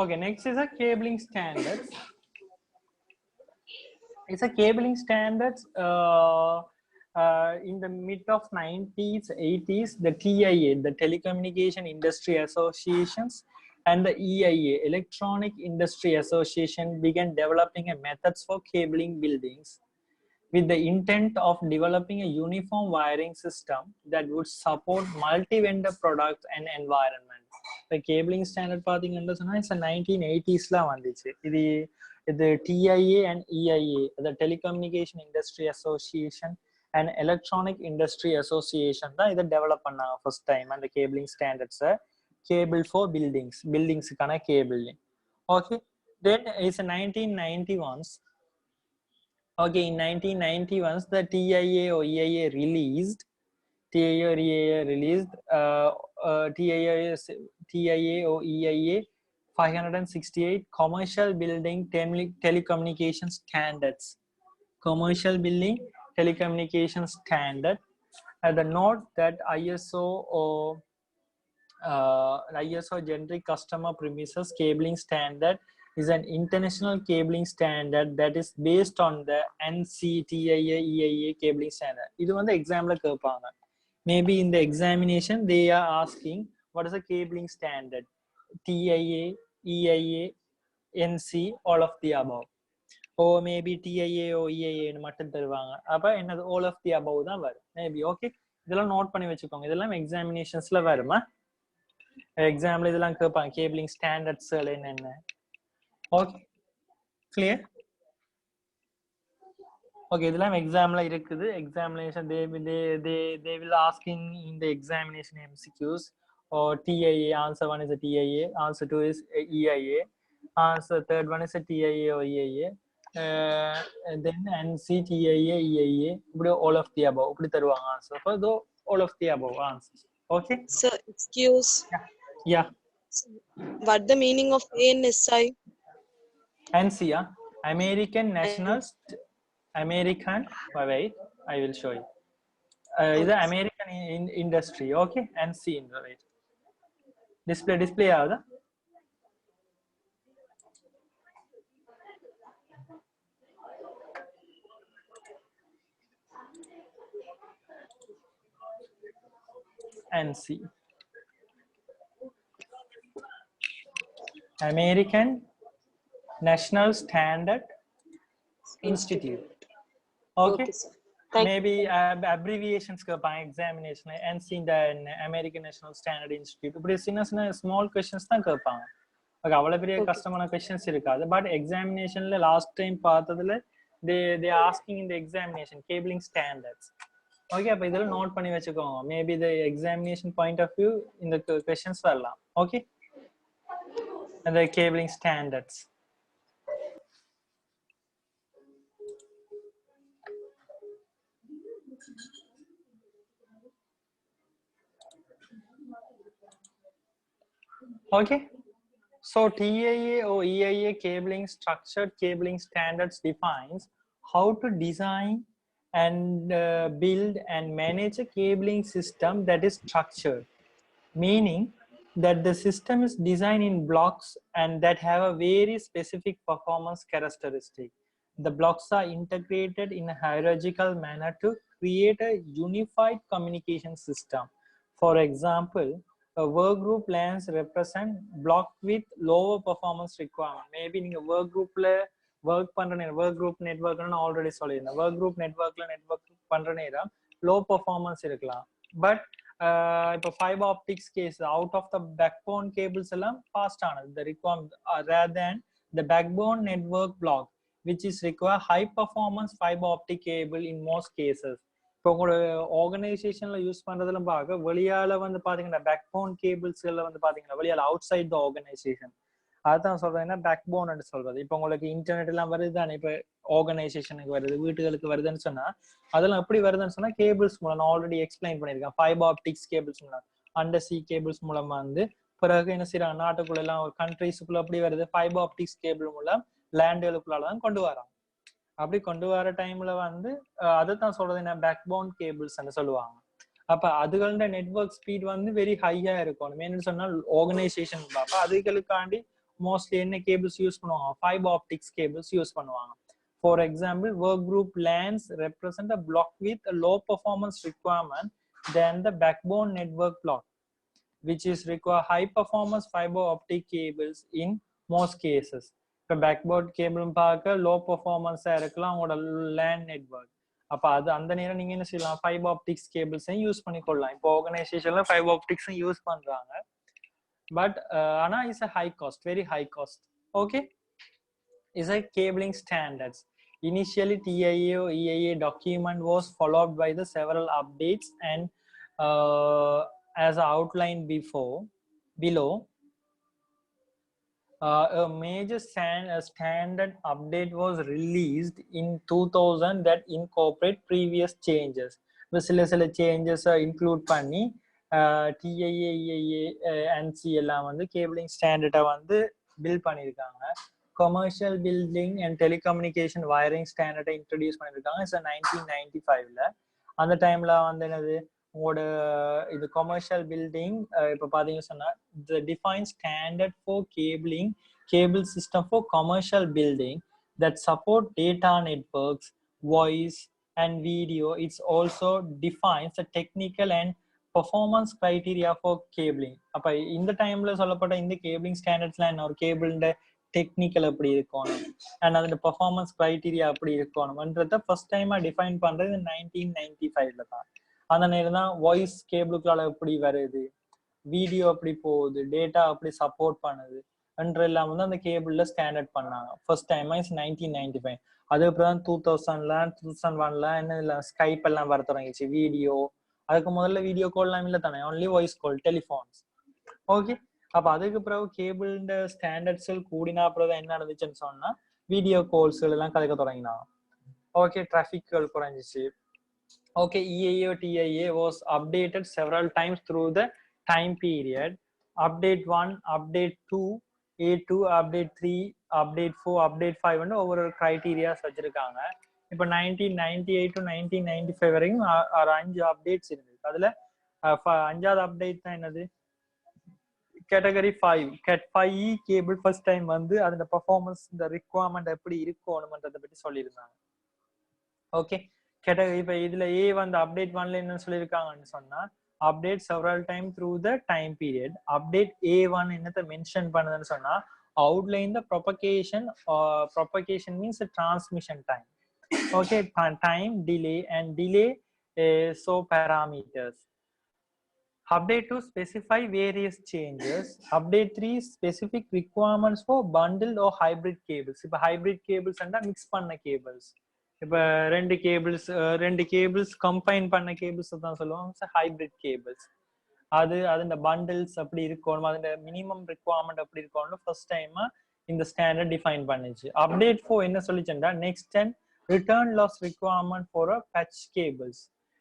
Okay, next is a cabling standards. It's a cabling standards in the mid of 90s, 80s, the TIA, the Telecommunication Industry Associations, and the EIA, Electronic Industry Association, began developing a methods for cabling buildings with the intent of developing a uniform wiring system that would support multi-vendor products and environment. The cabling standard பாத்தீங்கன்னா சொன்னா it's a 1980s ல வந்துச்சு. இது இது TIA and EIA, the Telecommunication Industry Association and Electronic Industry Association தான் இதை develop பண்ணாங்க first time அந்த கேபிளிங் ஸ்டாண்டர்ட்ஸை. கேபிள் ஃபார் பில்டிங்ஸுக்கான cabling. Okay, then it's 1991s. Okay, in 1991s, the TIA or EIA released TIA or EIA 568 commercial building telecommunication standards. Commercial building telecommunication standard. The note that ISO or ISO generic customer premises cabling standard is an international cabling standard that is based on the NCTIA EIA cabling standard. இது வந்து எக்ஸாம்ல கேட்பாங்க. Maybe in the examination they are asking what is a cabling standard, TIA, EIA, NC, all of the above. Or maybe TIA or EIA னு மட்டும் தருவாங்க. அப்ப என்னது all of the above தான் வரும். Maybe okay. இதெல்லாம் நோட் பண்ணி வச்சுக்கோங்க. இதெல்லாம் எக்ஸாமினேஷன்ஸ்ல வருமா? எக்ஸாம்ல இதெல்லாம் கேட்பாங்க. கேபிளிங் ஸ்டாண்டர்ட்ஸ் என்னென்ன. Okay, clear? ஓகே, இதெல்லாம் எக்ஸாம்ல இருக்குது. Examination they will ask in the examination MCQs or TIA. Answer 1 is a TIA, answer 2 is EIA, answer third one is a TIA or EIA, then NC, TIA, EIA, all of the above. இப்படி தருவாங்க answer for all of the above answers. Okay, Sir, excuse. Yeah. What the meaning of ANSI? NC, American National American, wait, I will show you. Is the American industry. Okay, NC in the right. Display avada. NC, American National Standard Institute. Okay, sir. Thank maybe abbreviations கேட்பாங்க examination. NC இந்த American National Standard Institute. இப்படி சின்ன small questions தான் கேட்பாங்க. Okay, அவ்வளவு பெரிய கஷ்டமான questions இருக்காது. பட் எக்ஸாமினேஷன்ல லாஸ்ட் டைம் பார்த்ததுல they asking in the examination cabling standards. Okay, அப்ப இதெல்லாம் நோட் பண்ணி வச்சுக்கோங்க. Maybe the examination point of view இந்த கொஸ்டின்ஸ் வரலாம். Okay, and the cabling standards. Okay, so TIA or EIA cabling structured cabling standards defines how to design and build and manage a cabling system that is structured, meaning that the system is designed in blocks and that have a very specific performance characteristic. The blocks are integrated in a hierarchical manner to create a unified communication system. For example, a work group plans represent block with lower performance requirement. Maybe in a work group work பண்ற work group network னு already சொல்லியிருந்தேன். work group networkல network பண்ற நேரம் low performance இருக்கலாம். But இப்போ fiber optics case out of the backbone cables எல்லாம் fast ஆனது. The requirement rather than the backbone network block which is require high performance fiber optic cable in most cases. இப்போ உங்களோட ஆர்கனைசேஷன்ல use பண்றதுல பார்க்க வெளியால வந்து பாத்தீங்கன்னா பேக்போன் கேபிள்ஸ்ல வந்து பாத்தீங்கன்னா வெளியால அவுட் சைட் த ஆர்கனைசேஷன், அதான் சொல்றேன்னா பேக்போன் சொல்றது. இப்போ உங்களுக்கு இன்டர்நெட் எல்லாம் வருதுதானே, இப்போ ஆர்கனைசேஷனுக்கு வருது, வீட்டுகளுக்கு வருதுன்னு சொன்னா அதெல்லாம் எப்படி வருதுன்னு சொன்னா கேபிள்ஸ் மூலம். நான் ஆல்ரெடி எக்ஸ்பிளைன் பண்ணியிருக்கேன். ஃபைபர் ஆப்டிக்ஸ் கேபிள்ஸ் மூலம், அண்டர் சி கேபிள்ஸ் மூலமா வந்து பிறகு என்ன செய்யறாங்க, நாட்டுக்குள்ள எல்லாம் ஒரு கண்ட்ரிஸுக்குள்ள அப்படி வருது, ஃபைபர் ஆப்டிக்ஸ் கேபிள் மூலம் லேண்டுகளுக்குள்ளாலதான் கொண்டு வராங்க. அப்படி கொண்டு வர டைம்ல வந்து அதைத்தான் சொல்றது என்ன பேக்போன் கேபிள்ஸ் சொல்லுவாங்க. அப்ப அதுகளோட நெட்வொர்க் ஸ்பீட் வந்து வெரி ஹையா இருக்கும். என்னன்னு சொன்னா ஆர்கனைசேஷன் பார்ப்பா அதுகளுக்காண்டி மோஸ்ட்லி என்ன கேபிள்ஸ் யூஸ் பண்ணுவாங்க, ஃபைபர் ஆப்டிக்ஸ் கேபிள்ஸ் யூஸ் பண்ணுவாங்க. For example, work group LANs represent a block with low performance requirement then the backbone network block which is require high performance fiber optic cables in most cases. இப்போ பேக்போர்ட் கேபிளும் பார்க்க low பர்ஃபார்மன்ஸா இருக்கலாம் உங்களோட land network. அப்ப அது அந்த நேரம் நீங்க என்ன செய்யலாம், ஃபைபர் ஆப்டிக்ஸ் கேபிள்ஸையும் யூஸ் பண்ணிக்கொள்ளலாம். இப்போ ஆர்கனைசேஷன்ல ஃபைபர் ஆப்டிக்ஸும் யூஸ் பண்றாங்க. பட் ஆனா it's a high cost, very high cost. Okay, is a cabling standards. Initially, TIA or EIA document was followed by the several updates and as outlined below. A major standard update was released in 2000 that incorporate previous changes. சில changes include பண்ணி TIA, EIA, ANSI எல்லாம் வந்து cabling ஸ்டாண்டர்டை வந்து build பண்ணியிருக்காங்க. Commercial building and telecommunication wiring ஸ்டாண்டர்டை introduce பண்ணியிருக்காங்க. It's 1995ல. அந்த டைம்ல வந்து என்னது உங்களோட இது கமர்ஷியல் பில்டிங் இப்போ பார்த்தீங்கன்னு சொன்னா the defines standard for cable system for commercial building that support data networks, voice and video. It's also defines the technical and performance criteria for cabling. அப்ப இந்த டைம்ல சொல்லப்பட்ட இந்த கேபிளிங் ஸ்டாண்டர்ட்ஸ்லாம் என்ன, ஒரு கேபிள்ட டெக்னிக்கல் அப்படி இருக்கணும் அண்ட் அதோட பெர்ஃபார்மன்ஸ் கிரைட்டீரியா அப்படி இருக்கணும்ன்றத ஃபர்ஸ்ட் டைமா டிஃபைன் பண்றது 1995ல தான். அந்த நேரம் தான் வாய்ஸ் கேபிளுக்குள்ள எப்படி வருது, வீடியோ அப்படி போகுது, டேட்டா அப்படி சப்போர்ட் பண்ணுது எல்லாம் வந்து அந்த கேபிள்ல ஸ்டாண்டர்ட் பண்ணாங்க ஃபர்ஸ்ட் டைம் 1995. அதுக்கப்புறம் 2001ல என்ன இல்லை ஸ்கைப் எல்லாம் வர தொடங்கிச்சு, வீடியோ. அதுக்கு முதல்ல வீடியோ கால் எல்லாம் இல்லை தானே, only voice call, telephones. Okay, அப்ப அதுக்கு பிறகு கேபிள் ஸ்டாண்டர்ட்ஸ் கூடினா அப்புறம் என்ன நடந்துச்சுன்னு சொன்னா வீடியோ கால்ஸ் எல்லாம் கதைக்க தொடங்கினாங்க. Okay, டிராஃபிக்கள் குறைஞ்சிச்சு. Okay, EIA or TIA was updated several times through the time period. Update 1, update 2, A2, update 3, update 4, update 5 and over criteria வச்சிருக்காங்க. இப்போ 1998 to 1995 வரைக்கும் ஒரு 5 அப்டேட்ஸ் இருந்தது. அதுல 5வது அப்டேட் தான் என்னது, category 5 Cat 5E cable first time வந்து அதோட பெர்ஃபார்மன்ஸ், இந்த ரிக்வயர்மெண்ட் எப்படி இருக்கணும்ன்றதை பற்றி சொல்லியிருந்தாங்க. ஓகே, இப்ப இதுல ஏ வந்து அப்டேட் 1ல என்ன சொல்லியிருக்காங்கன்னு சொன்னா update several time through the time period. Update A1 என்னத்தை மென்ஷன் பண்ணுதுன்னு சொன்னா outline the propagation means transmission time. Okay, time delay and delay so parameters. Update 2 specify various changes. Update 3 specific requirements for bundled or hybrid cables. இப்ப hybrid cables and mix பண்ண cables. இப்ப ரெண்டு cables combine பண்ண cables தான் சொல்லுவாங்க hybrid cables. அதோட bundles அப்படி இருக்கணும், அதோட மினிமம் ரிக்வயர்மெண்ட் அப்படி இருக்கணும் ஃபர்ஸ்ட் டைமா இந்த ஸ்டாண்டர்ட் டிஃபைன் பண்ணுச்சு. அப்டேட் 4 என்ன சொல்லிச்சுன்னா next and return loss requirement for patch cables.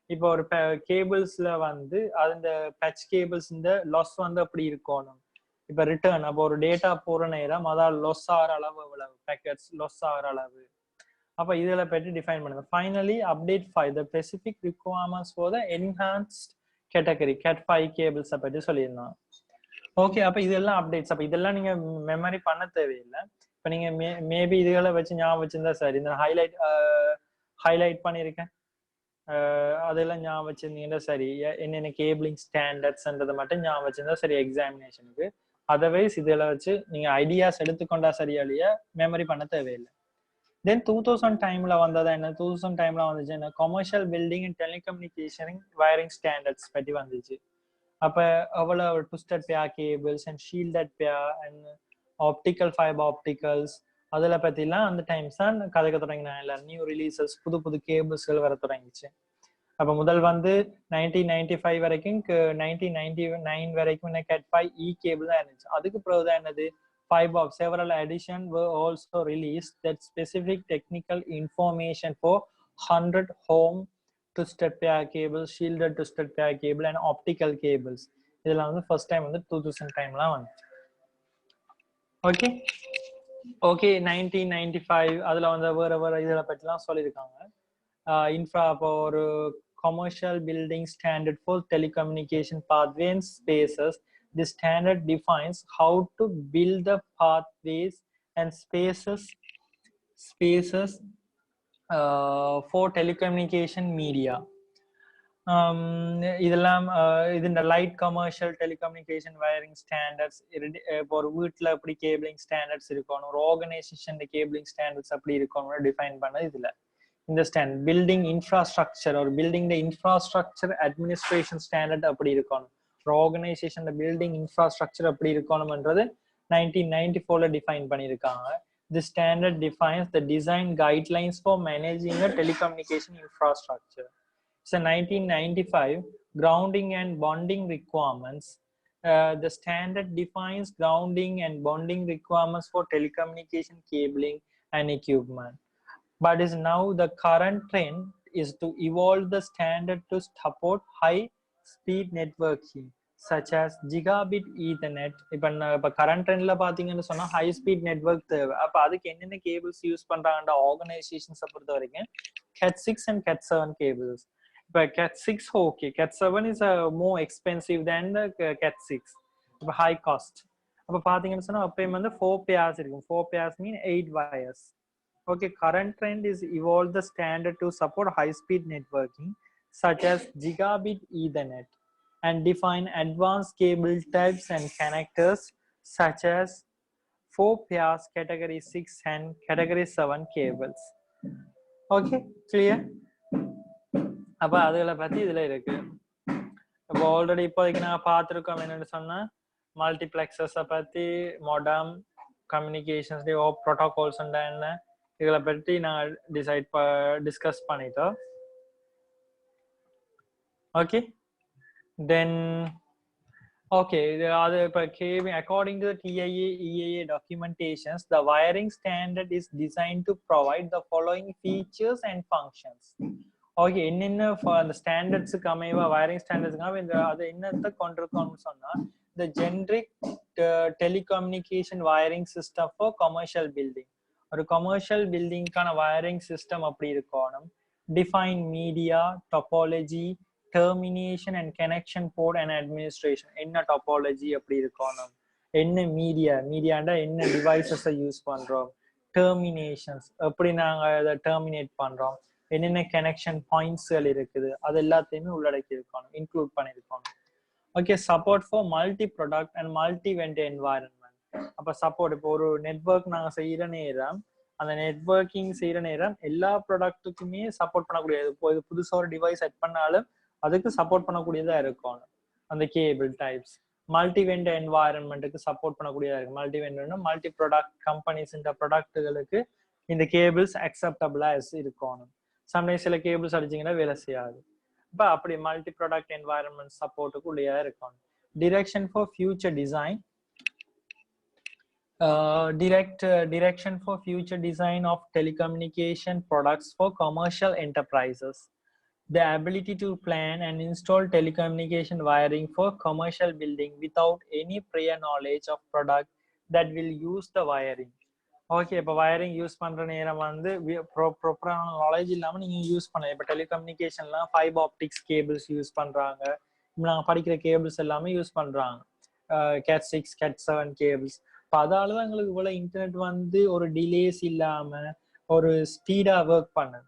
இப்போ ஒரு கேபிள்ஸ்ல வந்து அந்த பட்ச் கேபிள்ஸ் இந்த லாஸ் வந்து அப்படி இருக்கணும். இப்ப ரிட்டர்ன் அப்போ ஒரு டேட்டா போற நேரம் அதாவது லொஸ் ஆகிற அளவு எவ்வளவு, பேக்கெட்ஸ் லொஸ் ஆகிற அளவு, அப்ப இதுல பற்றி டிஃபைன் பண்ணுங்க. Finally update 5 the specific requirements for the enhanced category Cat 5 cables பற்றி சொல்லியிருந்தோம். ஓகே, அப்ப இதெல்லாம் அப்டேட்ஸ். அப்ப இதெல்லாம் நீங்க மெமரி பண்ண தேவையில்லை. இப்ப நீங்க மேபி இதுகளை வச்சு ஞாபகம் வச்சிருந்தா சரி, இந்த ஹைலைட் பண்ணியிருக்கேன் அதெல்லாம் ஞாபகம் வச்சிருந்தீங்கன்னா சரி, என்னென்ன கேபிளிங் ஸ்டாண்டர்ட்ஸ்ன்றதை மட்டும் ஞாபகம் வச்சிருந்தா சரி எக்ஸாமினேஷனுக்கு. அதர்வைஸ் இதெல்லாம் வச்சு நீங்க ஐடியாஸ் எடுத்துக்கொண்டா சரியாலேயே மெமரி பண்ண தேவையில்லை. தென் 2000 டைம்ல வந்ததா என்ன, 2000 டைம்ல வந்துச்சு என்ன commercial building and telecommunication wiring standards பற்றி வந்துச்சு. அப்ப அவ்வளவு ட்விஸ்டட் பேர் கேபிள்ஸ் அண்ட் ஷீல்டட் பேர் அண்ட் ஆப்டிக்கல் ஃபைபர் ஆப்டிகல்ஸ் அதில் பற்றிலாம் அந்த டைம்ஸ் தான் கதைக்க தொடங்கினாங்க. எல்லாரும் நியூ ரிலீசஸ், புது கேபிள்ஸ்கள் வர தொடங்கிச்சு. அப்போ முதல் வந்து 1995 வரைக்கும் 1999 வரைக்கும் Cat 5E கேபிள் தான் இருந்துச்சு. அதுக்கு பிறகுதான் என்னது fiber of several additions were also released that specific technical information for 100 home twisted pair cables, shielded twisted pair cable and optical cables. இதெல்லாம் வந்து ஃபர்ஸ்ட் டைம் வந்து 2000 டைம்லாம் வந்து. ஓகே 1995 அதுல வந்து வேற இதில் பற்றிலாம் சொல்லியிருக்காங்க. இன்ஃப்ரா இப்போ ஒரு commercial building standard for telecommunication pathway and spaces. The standard defines how to build the pathways and spaces for telecommunication media. இதெல்லாம் இந்த light commercial telecommunication wiring standards, இப்போ ஒரு வீட்டில் அப்படி கேபிளிங் ஸ்டாண்டர்ட்ஸ் இருக்கணும், ஒரு ஆர்கனைசேஷன் கேபிளிங் ஸ்டாண்டர்ட்ஸ் அப்படி இருக்கணும்னு டிஃபைன் பண்ணது இதுல. இந்த ஸ்டாண்ட் பில்டிங் இன்ஃப்ராஸ்ட்ரக்சர் ஒரு பில்டிங் இன்ஃப்ராஸ்ட்ரக்சர் அட்மினிஸ்ட்ரேஷன் ஸ்டாண்டர்ட் அப்படி இருக்கணும், ஒரு ஆர்கனைசேஷன் பில்டிங் இன்ஃப்ராஸ்ட்ரக்சர் அப்படி இருக்கணும்ன்றது 1994ல டிஃபைன் பண்ணியிருக்காங்க. This standard defines the design guidelines for managing a telecommunication infrastructure. It's a 1995 grounding and bonding requirements. The standard defines grounding and bonding requirements for telecommunication cabling and equipment. But is now the current trend is to evolve the standard to support high speed networking such as gigabit ethernet. இப்போ current ட்ரெண்ட்ல பாத்தீங்கன்னு சொன்னா high speed network தேவை. அப்ப அதுக்கு என்னென்ன cables use பண்றாங்க ஆர்கனைசேஷன்ஸை பொறுத்த வரைக்கும் Cat6 and Cat7 cables. But Cat6 okay, Cat7 is more expensive than the Cat6, high cost. அப்ப பாத்தீங்கன்னு சொன்னா அப்பயும் வந்து 4 pairs இருக்கும். 4 pairs mean 8 wires. Okay, current trend is evolve the standard to support high speed networking such as gigabit ethernet and define advanced cable types and connectors such as 4 pairs category 6 and category 7 cables. Okay, clear? அப்ப அதுகளை பத்தி இதுல இருக்கு. இப்போ already இப்போதைக்கு நாங்கள் பார்த்துருக்கோம் என்னன்னு சொன்னா மல்டிப்ளெக்ஸஸை பத்தி மொடம் கம்யூனிகேஷன்ஸ் ப்ரோட்டோகால்ஸ் என்ன இதுகளை பற்றி நான் டிஸ்கஸ் பண்ணிட்டோம். ஓகே தென் okay அது இப்போ according to the TIA EIA documentations, the wiring standard is designed to provide the following features and functions. Okay என்னென்ன அந்த ஸ்டாண்டர்ட்ஸுக்கு அமைவா வயரிங் ஸ்டாண்டர்ட்ஸுக்காக இந்த அது என்னத்தை கொண்டிருக்கோம்னு சொன்னா the generic telecommunication wiring system for commercial building. ஒரு commercial பில்டிங்கான வயரிங் சிஸ்டம் அப்படி இருக்கணும். Define media topology termination and connection port and administration. என்ன டொபாலஜி அப்படி இருக்கணும், என்ன மீடியாண்டா என்ன டிவைசஸை யூஸ் பண்றோம், டெர்மினேஷன்ஸ் எப்படி நாங்கள் அதை டெர்மினேட் பண்றோம், என்னென்ன கனெக்ஷன் பாயிண்ட்ஸ்கள் இருக்குது அது எல்லாத்தையுமே உள்ளடக்கி இருக்கணும், இன்க்ளூட் பண்ணியிருக்கணும். Okay, support for multi product and multi vendor environment. அப்ப சப்போர்ட் இப்போ ஒரு நெட்வொர்க் நாங்க செய்யற நேரம் அந்த நெட்வொர்க்கிங் செய்யற நேரம் எல்லா ப்ராடக்ட்டுக்குமே சப்போர்ட் பண்ணக்கூடியது. இப்போ இது புதுசா ஒரு டிவைஸ் செட் பண்ணாலும் அதுக்கு சப்போர்ட் பண்ணக்கூடியதா இருக்கும் அந்த கேபிள் டைப்ஸ். மல்டி வெண்டர் என்வாயரன்மெண்ட்டுக்கு சப்போர்ட் பண்ணக்கூடியதா இருக்கு. மல்டி வெண்டர்னா மல்டி ப்ராடக்ட் கம்பெனிஸ் இந்த ப்ராடக்ட்டுகளுக்கு இந்த கேபிள்ஸ் அக்செப்டபிளா இருக்கணும். சம்டைம்ஸ் சில கேபிள்ஸ் அடிச்சிங்கன்னா வேலை செய்யாது. இப்போ அப்படி மல்டி ப்ராடக்ட் என்வாயரன்மெண்ட் சப்போர்ட்டுக்கு உள்ளே இருக்கணும். Direction for future design. Direction for future design of telecommunication products for commercial enterprises. The ability to plan and install telecommunication wiring for commercial building without any prior knowledge of product that will use the wiring. Okay, இப்போ wiring use பண்ற நேரம் வந்து ப்ராப்பரான knowledge இல்லாமல் நீங்க use பண்ணலாம். இப்போ டெலிகம்யூனிகேஷன்லாம் fibre optics cables use பண்றாங்க. நாங்கள் படிக்கிற கேபிள்ஸ் எல்லாமே யூஸ் பண்றாங்க, Cat6 Cat7 கேபிள்ஸ். இப்போ அதால தான் எங்களுக்கு இவ்வளோ இன்டர்நெட் வந்து ஒரு டிலேஸ் இல்லாம ஒரு ஸ்பீடா ஒர்க் பண்ணுது.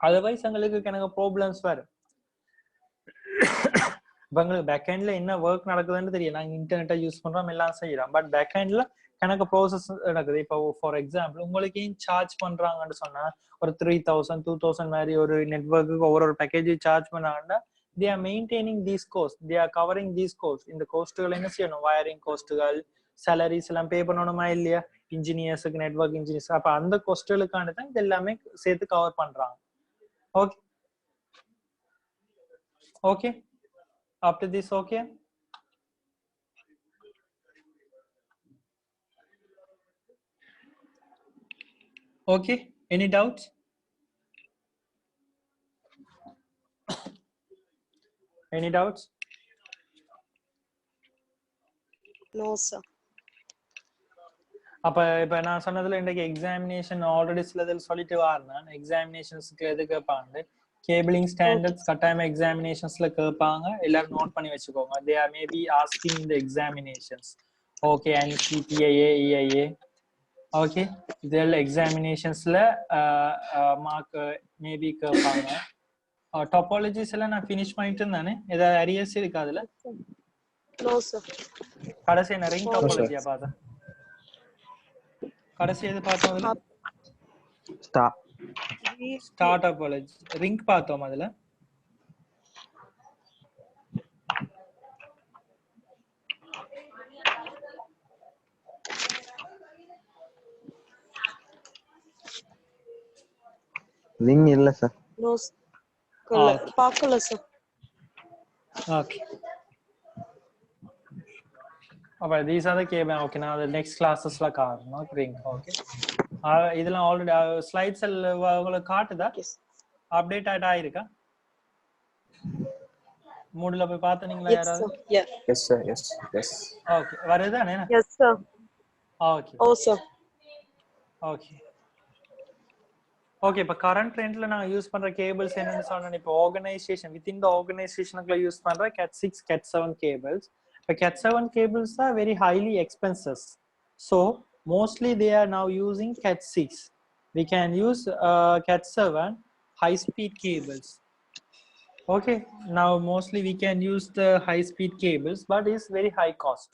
அதர்வைஸ் எங்களுக்கு எனக்கு ப்ராப்ளம்ஸ் வரும். இப்போ எங்களுக்கு பேக் ஹேண்ட்ல என்ன ஒர்க் நடக்குதுன்னு தெரியும். நாங்கள் இன்டர்நெட்டை யூஸ் பண்றோம், எல்லாம் செய்யறோம். பட் பேக் ஹேண்ட்ல கணக்கு ப்ராசஸ் நடக்குது. இப்போ ஃபார் எக்ஸாம்பிள் உங்களுக்கு சார்ஜ் பண்றாங்கன்னு சொன்னா ஒரு 3000 2000 மாதிரி ஒரு நெட்வொர்க்கு ஒவ்வொரு பேக்கேஜ் சார்ஜ் பண்ணாங்கன்னா they are maintaining these costs, they are covering these costs. இந்த கோஸ்ட்டுகள் என்ன செய்யணும், வயரிங் கோஸ்ட்டுகள், சேலரிஸ் எல்லாம் பே பண்ணணுமா இல்லையா இன்ஜினியர்ஸுக்கு, நெட்வொர்க் இன்ஜினியர்ஸ். அப்ப அந்த கோஸ்ட்டுகளுக்கான தான் இது எல்லாமே சேர்த்து கவர் பண்றாங்க. Okay okay after this okay. Okay, any doubts? Any doubts? No, sir. அப்ப இப்ப நான் சொன்னதுல இன்றைக்கு எக்ஸாமினேஷன் ஆல்ரெடி சிலதில் சொல்லிட்டு வரேன். எக்ஸாமினேஷன்ஸ்க்கு எது கேட்பாங்க, கேபிளிங் ஸ்டாண்டர்ட்ஸ் கட்டாயமா எக்ஸாமினேஷன்ஸ்ல கேட்பாங்க. எல்லாரும் நோட் பண்ணி வச்சுக்கோங்க. they are maybe asking in the examinations. Okay, and CTIA EIA. Okay, இதெல்லாம் எக்ஸாமினேஷன்ஸ்ல மார்க் மேபி கேட்பாங்க. டாபாலஜிஸ் எல்லாம் நான் ஃபினிஷ் பண்ணிட்டு இருந்தானே, ஏதாவது அரியர்ஸ் இருக்கு அதுல? No, sir. கடைசி என்ன ரிங் டாபாலஜியா பார்த்தா? கடைசி எது பார்த்தோம் அதுல? ஸ்டார் டாபாலஜி ரிங் பார்த்தோம் அதுல. ரிங் இல்ல சார். No, Okay. பார்க்கல sir. Okay. Alright, these are the cable. Okay, now the next classes la காரணம் ring. Okay. இதெல்லாம் ஆல்ரெடி ஸ்லைட்ஸ் உங்களுக்கு காட்டுதா? Yes. அப்டேட் ஆயிருக்கா? மூடுல போய் பார்த்தீங்களா Yes யாராவது? sir. Yeah. Yes sir. Yes yes. Okay, வருதானே? Yes sir. Okay. Oh sir. Okay. Okay, இப்போ current ட்ரெண்ட்ல நான் யூஸ் பண்ற கேபிள்ஸ் என்னன்னு சொன்னேன். இப்போ ஆர்கனைசேஷன் வித்தின் த ஆர்கனைசேஷனுக்குள்ள யூஸ் பண்ற Cat6 Cat7 cables. இப்போ Cat7 cables are very highly expensive, so mostly they are now using Cat6. We can use Cat7 high speed cables. Okay, now mostly we can use the high speed cables, but it's very high cost.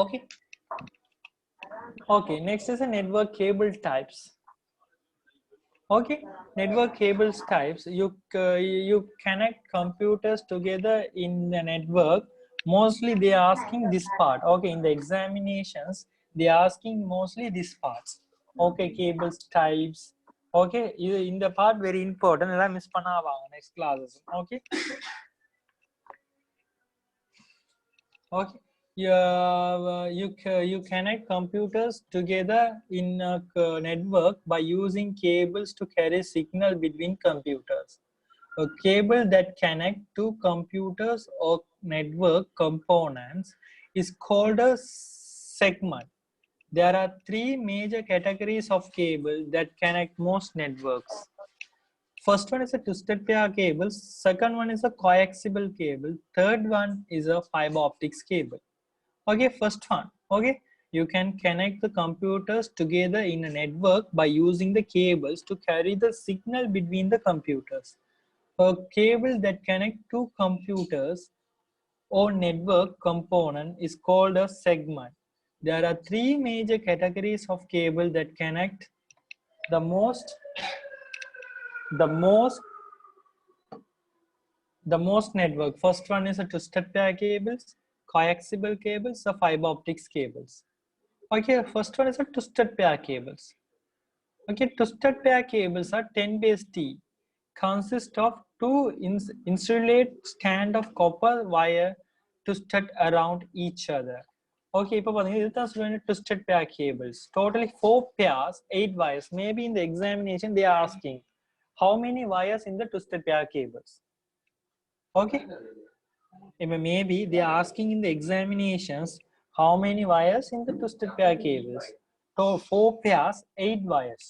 Okay. Okay, next is the network cable types. Okay, network cables types. You connect computers together in the network. Mostly they are asking this part. Okay, in the examinations they are asking mostly this parts. Okay, cables types. Okay, in the part very important. Ella miss pannavanga next classes. Okay. Okay. You connect computers together in a network by using cables to carry signal between computers. A cable that connect two computers or network components is called a segment. There are three major categories of cable that connect most networks. First one is a twisted pair cable. Second one is a coaxial cable. Third one is a fiber optics cable. Okay, first one. Okay, you can connect the computers together in a network by using the cables to carry the signal between the computers. A cable that connects two computers or network component is called a segment. There are three major categories of cable that connect the most network. First one is a twisted pair cables, coaxial cables, or fiber optics cables. Okay, first one is a twisted pair cables. Okay, twisted pair cables are 10-T, consist of two insulated strand of copper wire twisted around each other. Okay, இப்போ பாத்தீங்க இதுதான் சொல்லுவாங்க twisted pair cables. Totally 4 pairs, 8 wires. Maybe in the examination they are asking how many wires in the twisted pair cables. Okay, maybe they are asking in the examinations how many wires in the twisted pair cables. So 4 pairs, 8 wires.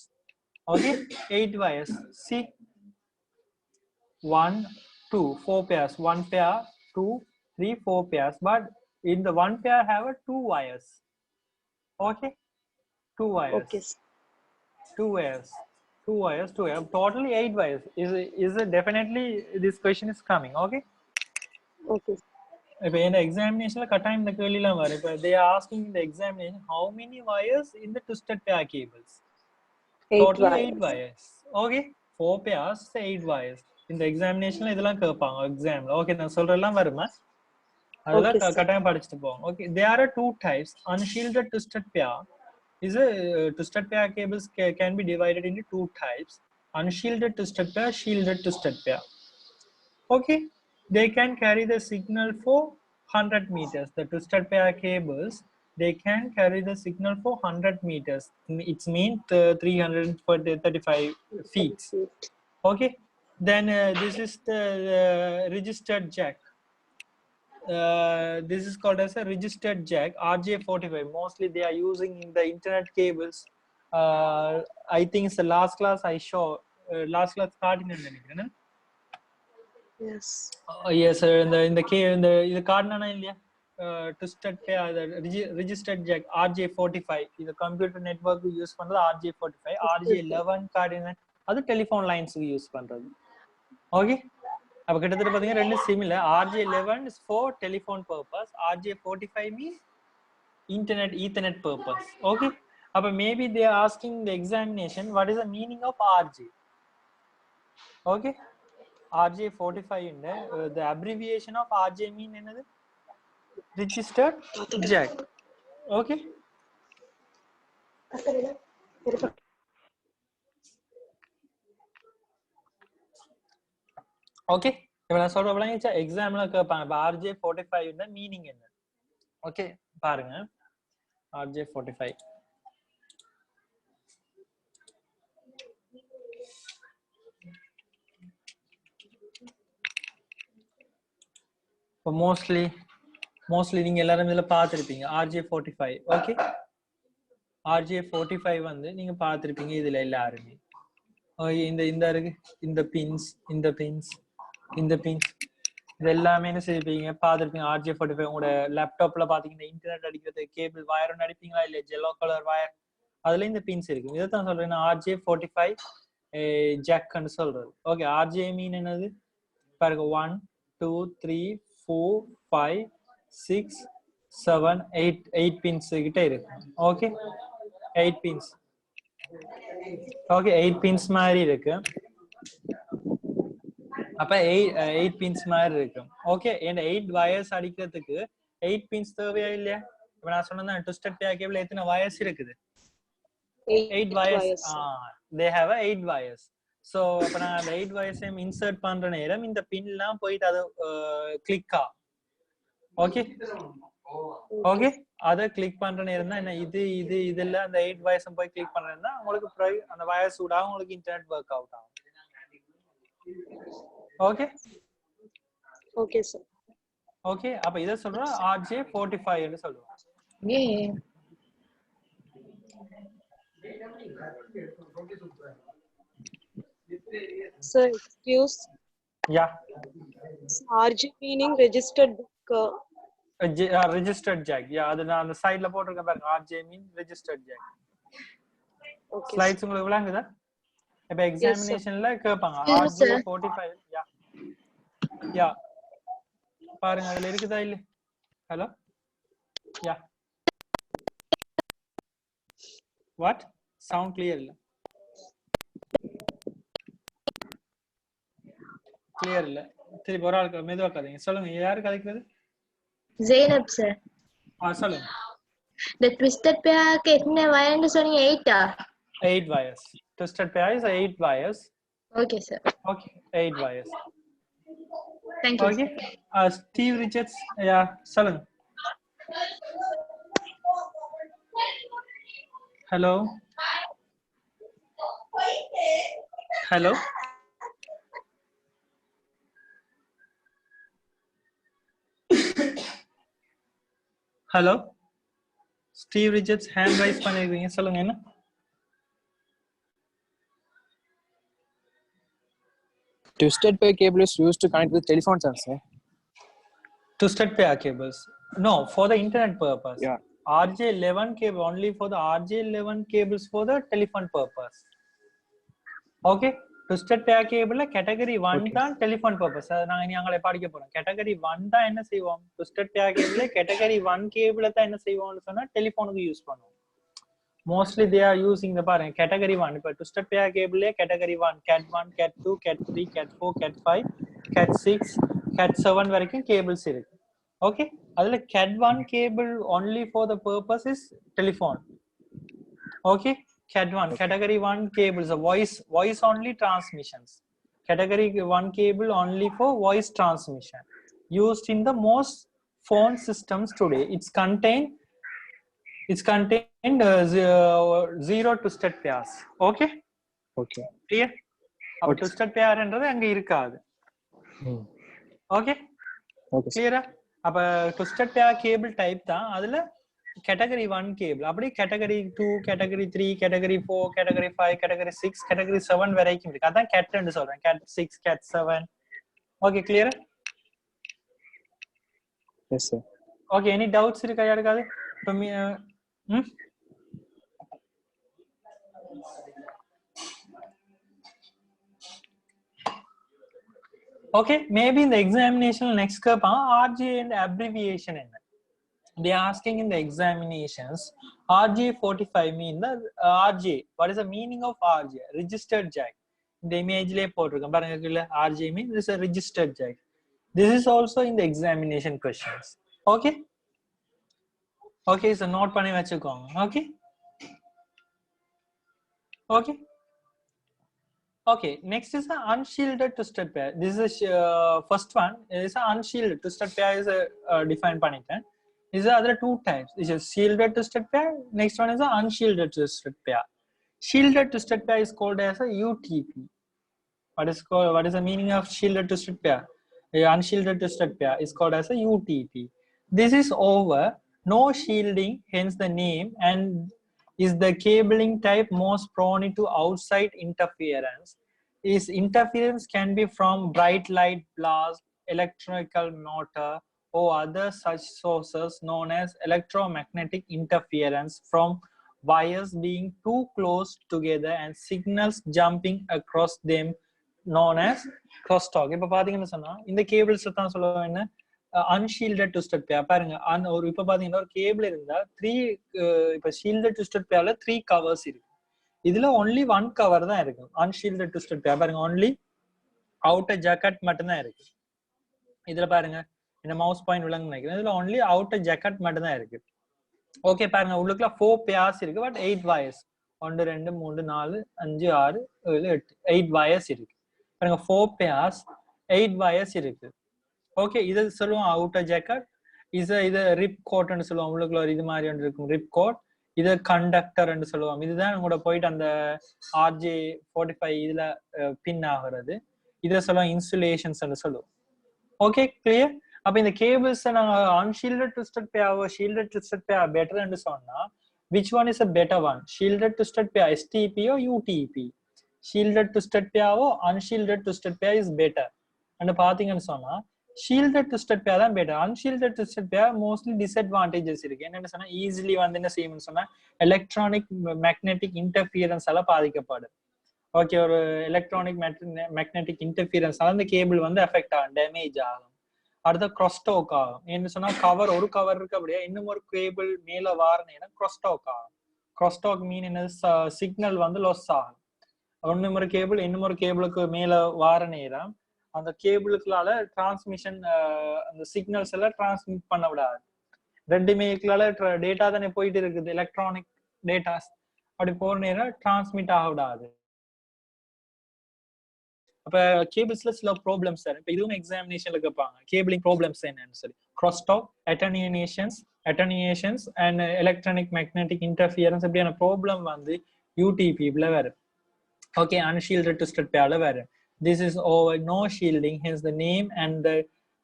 Okay, 8 wires. See, 1, 2, 4 pairs. 1 pair, 2, 3, 4 pairs. But in the 1 pair have a 2 wires. Okay, 2 wires. Okay. 2 wires. 2 wires. 2 wires. Totally 8 wires. Is it definitely this question is coming? Okay. Okay. இப்போ இந்த எக்ஸாமினேஷன்ல கட்டாயம் இந்த கேள்விலாம் வரும். இப்போ they are asking in the examination how many wires in the twisted pair cables. 8 8 wires. Okay, 4 pairs, 8 wires. இந்த எக்ஸாமினேஷன்ல இதெல்லாம் கேட்பாங்க எக்ஸாம்ல. ஓகே, நான் சொல்றதெல்லாம் வருமா? அதெல்லாம் கட்டாயம் படிச்சுட்டு போங்க. Okay, there are two types. Unshielded twisted pair is a twisted pair cables can be divided into two types. Unshielded twisted pair, shielded twisted pair. Okay, they can carry the signal for 100 meters. The twisted pair cables, they can carry the signal for 100 meters. It's mean 335 feet. Okay, then this is the registered jack. This is called as a registered jack, RJ45. Mostly they are using in the internet cables. I think it's the last class I show. Last class starting in the Yes. Yes sir. In the இது காரணனா இல்லையா twisted pair registered jack RJ45. இது computer network use பண்றது RJ45. RJ11 card அது telephone லைன்ஸ்க்கு use பண்றது. Okay, அப்ப கிட்டத்தட்ட பாத்தீங்கன்னா ரெண்டு similar. RJ11 is for telephone purpose, RJ45 means internet ethernet purpose. Okay, அப்ப maybe they are asking the examination what is the meaning of RJ. Okay, RJ45 in the abbreviation of RJ mean என்னது? Registered jack. Okay, okay இப்போ நான் சொல்ற விளங்கிச்சா எக்ஸாம்ல கேட்பாங்க இப்போ RJ45 meaning என்ன ஓகே பாருங்க RJ45 இப்போ மோஸ்ட்லி நீங்க எல்லாரும் இதுல பார்த்திருப்பீங்க RJ45 ஓகே RJ45 வந்து நீங்க பார்த்திருப்பீங்க இதுல எல்லாருமே இந்த இருக்கு இந்த பின்ஸ் இது எல்லாமே என்ன செய்வீங்க பார்த்திருப்பீங்க RJ45 உங்களோட லேப்டாப்ல பாத்தீங்கன்னா இன்டர்நெட் அடிக்கிறது கேபிள் வயர் ஒன்று அடிப்பீங்களா இல்ல yellow கலர் வயர் அதுல இந்த பின்ஸ் இருக்கு இதை தான் சொல்றேன் RJ45 ஜாக்னு சொல்றது ஓகே RJ மீன் என்னது பாருங்க 1 2 3 4 5 6 7 8 பின்ஸ் கிட்ட இருக்கு ஓகே 8 பின்ஸ் ஓகே 8 பின்ஸ் மாதிரி இருக்கு அப்ப 8 பின்ஸ் மாதிரி இருக்கு ஓகே and 8 வயர்ஸ் அடிக்கிறதுக்கு 8 பின்ஸ் தேவையா இல்லையா இப்ப நான் சொன்னேன் ட்விஸ்டட் பேர் கேபிள் எத்தனை வயர்ஸ் இருக்குது 8 wires they have 8 wires so அப்ப நான் அந்த 8 wires இன்சர்ட் பண்ற நேரம் இந்த பின்லாம் போயிட்டு அது கிளிக் ஆகும் ஓகே ஓகே அத கிளிக் பண்ற நேரம் தான் என்ன இதுல அந்த 8 wires போய் கிளிக் பண்றேன்னா உங்களுக்கு அந்த வயர்ஸ் கூட உங்களுக்கு இன்டர்நெட் வொர்க் அவுட் ஆகும் ஓகே ஓகே சார் ஓகே அப்ப இத சொல்றோம் RJ45 ன்னு சொல்றோம் sir excuse yeah RG meaning registered book registered jack yeah அது நான் அந்த சைடுல போட்டுருக்கேன் பாருங்க RJ mean registered jack okay slides உங்களுக்கு விளங்குதா இப்ப எக்ஸாமினேஷன்ல கேட்பாங்க RJ45 யா பாருங்க அதுல இருக்குதா இல்ல hello yeah what sound clear இல்ல திருப்பி ஒரு ஆளுக்கு மெதுவா கதைங்க சொல்லுங்க யாரு கதைக்கிறது Zainab sir. சொல்லுங்க The twisted pair எத்தனை வயர்னு சொன்னீங்க 8 8 wires twisted pair is 8 wires Okay sir. okay 8 wires Thank you. okay Steve Richards yeah சொல்லுங்க hello hello Steve Richards hand raise பண்ணிருக்கீங்க சொல்லுங்க என்ன Twisted pair cable is used to connect with telephone sensor. Twisted pair cables no for the internet purpose Yeah. RJ11 cable only for the RJ11 cables for the telephone purpose okay twisted pair cable category 1 தான் telephone purpose நாங்க நீங்களே படிக்க போறோம் category 1 தான் என்ன செய்வோம் twisted pair cable category 1 cable தான் என்ன செய்வோம்னு சொன்னா டெலிபோனுக்கு யூஸ் பண்ணுவோம் mostly they are using the பாருங்க category 1 இப்ப twisted pair cable category 1 cat 1 cat 2 cat 3 cat 4 cat 5 cat 6 cat 7 வரைக்கும் cables இருக்கு okay அதுல cat 1 cable only for the purpose is telephone okay cat 1 category 1 cables a voice only transmissions category 1 cable only for voice transmission used in the most phone systems today it's contained zero twisted pairs okay clear அப்ப twisted pair என்றது அங்க இருக்காது okay clear அப்ப twisted pair cable type தான் அதுல category 1 cable அப்படி category 2 category 3 category 4 category 5 category 6 category 7 வரைக்கும் இருக்கு அதான் cat ன்னு சொல்றேன் cat 6 cat 7 okay clear Yes sir. okay any doubts இருக்கா யாருக்காவது இப்ப okay maybe in the examination next RJ and abbreviation enna they are asking in the examinations RJ45 mean the RJ what is the meaning of RJ registered jack in the image le potrukam parunga RJ means this is a registered jack this is also in the examination questions okay okay so note பண்ணி வெச்சுக்கோங்க okay okay Okay, next is the unshielded twisted pair. This is first one is a unshielded twisted pair is a defined பண்ணிட்டேன். These are other two types. This is shielded twisted pair. Next one is a unshielded twisted pair. Shielded twisted pair is called as a UTP. What is the meaning of shielded twisted pair? A unshielded twisted pair is called as a UTP. This is over, no shielding, hence the name, and is the cabling type most prone to outside interference. Is interference can be from bright light blast, electrical motor, or other such sources known as electromagnetic interference from wires being too close together and signals jumping across them known as crosstalk. இப்ப பாத்தீங்கன்னு சொன்னா இந்த cables தான் சொல்லுவாங்க என்ன அன்ஷீல்டட் twisted பேர் பாருங்க ஒரு இப்ப பாத்தீங்கன்னா ஒரு கேபிள் இருந்தா 3 இப்ப ஷீல்டட் ட்விஸ்டட் பேர்ல 3 கவர்ஸ் இருக்கு. இதுல ஒன்லி 1 கவர் தான் இருக்கு. அன்ஷீல்டட் ட்விஸ்டட் பேர் பாருங்க ஒன்லி அவுட்டர் ஜாக்கெட் மட்டும் தான் இருக்கு. இதுல பாருங்க இந்த மவுஸ் பாயிண்ட் விளங்க நினைக்கிறேன். இதுல ஒன்லி அவுட்டர் ஜாக்கெட் மட்டும் தான் இருக்கு. ஓகே பாருங்க உள்ளுக்குள்ள 4 பேர்ஸ் இருக்கு பட் 8 வயர்ஸ் 1 2 3 4 5 6 7 8 8 வயர்ஸ் இருக்கு. பாருங்க 4 பேர்ஸ் 8 வயர்ஸ் இருக்கு. ஓகே இது சொல்லுவோம் அவுட்டர் ஜாக்கெட். இது ரிப் கோட்னு சொல்லுவோம். உள்ளுக்குள்ள இது மாதிரி ஒன்று இருக்கும் ரிப் கோட். இது கண்டக்டர்னு சொல்லுவோம். இதுதான் கூட போயிட்டு அந்த RJ45 இதுல பின் ஆகுறது. இதை சொல்லுவோம் இன்சுலேஷன்ஸ் சொல்லுவோம். Okay clear. அப்ப இந்த கேபிள்ஸ் நாங்க அன்ஷீல்டட் ட்விஸ்டட் பேர் ஷீல்டட் ட்விஸ்டட் பேர் பெட்டர்னு சொன்னா which one is a better one? Shielded twisted pair STP or UTP? Shielded twisted pair or unshielded twisted pair is better. And பாத்தீங்கன்னு சொன்னா shielded twisted pair தான் better. Unshielded twisted pair mostly disadvantages இருக்கு. என்னன்னு சொன்னா easily வந்து என்ன செய்யும்னு சொன்னா electronic magnetic interference எல்லாம் பாதிக்கப்படுது. ஓகே ஒரு எலக்ட்ரானிக் மேக்னெட்டிக் இன்டர்ஃபியரன்ஸ் அந்த கேபிள் வந்து எஃபெக்ட் ஆகும், டேமேஜ் ஆகும். அடுத்த crosstalk ஆகும். என்ன சொன்னா கவர் ஒரு கவர் இருக்கு அப்படியே இன்னும் ஒரு கேபிள் மேல வாரனேனா crosstalk ஆகும். crosstalk மீன் என்ன சிக்னல் வந்து லாஸ் ஆகும். ஒன்னு ஒரு கேபிள் இன்னும் ஒரு கேபிளுக்கு மேல வார நேரம் அந்த கேபிளுக்குள்ளால டிரான்ஸ்மிஷன் அந்த சிக்னல்ஸ் எல்லாம் டிரான்ஸ்மிட் பண்ண விடாது. ரெண்டுமே டேட்டா தானே போயிட்டு இருக்குது, எலக்ட்ரானிக் டேட்டாஸ். அப்படி போற நேரம் டிரான்ஸ்மிட் ஆக விடாது. அப்ப கேபிள்ஸ்ல சில ப்ராப்ளம்ஸ் சார் இப்ப இதுவும் எக்ஸாமினேஷன்ல கேட்பாங்க கேபிளிங் ப்ராப்ளம்ஸ் என்னன்னு சொல்லி. crosstalk, attenuations and electronic magnetic interference இப்படியான ப்ராப்ளம் வந்து UTP-ல வரும். Okay, unshielded twisted pair வேற. This is over no shielding, hence the name, and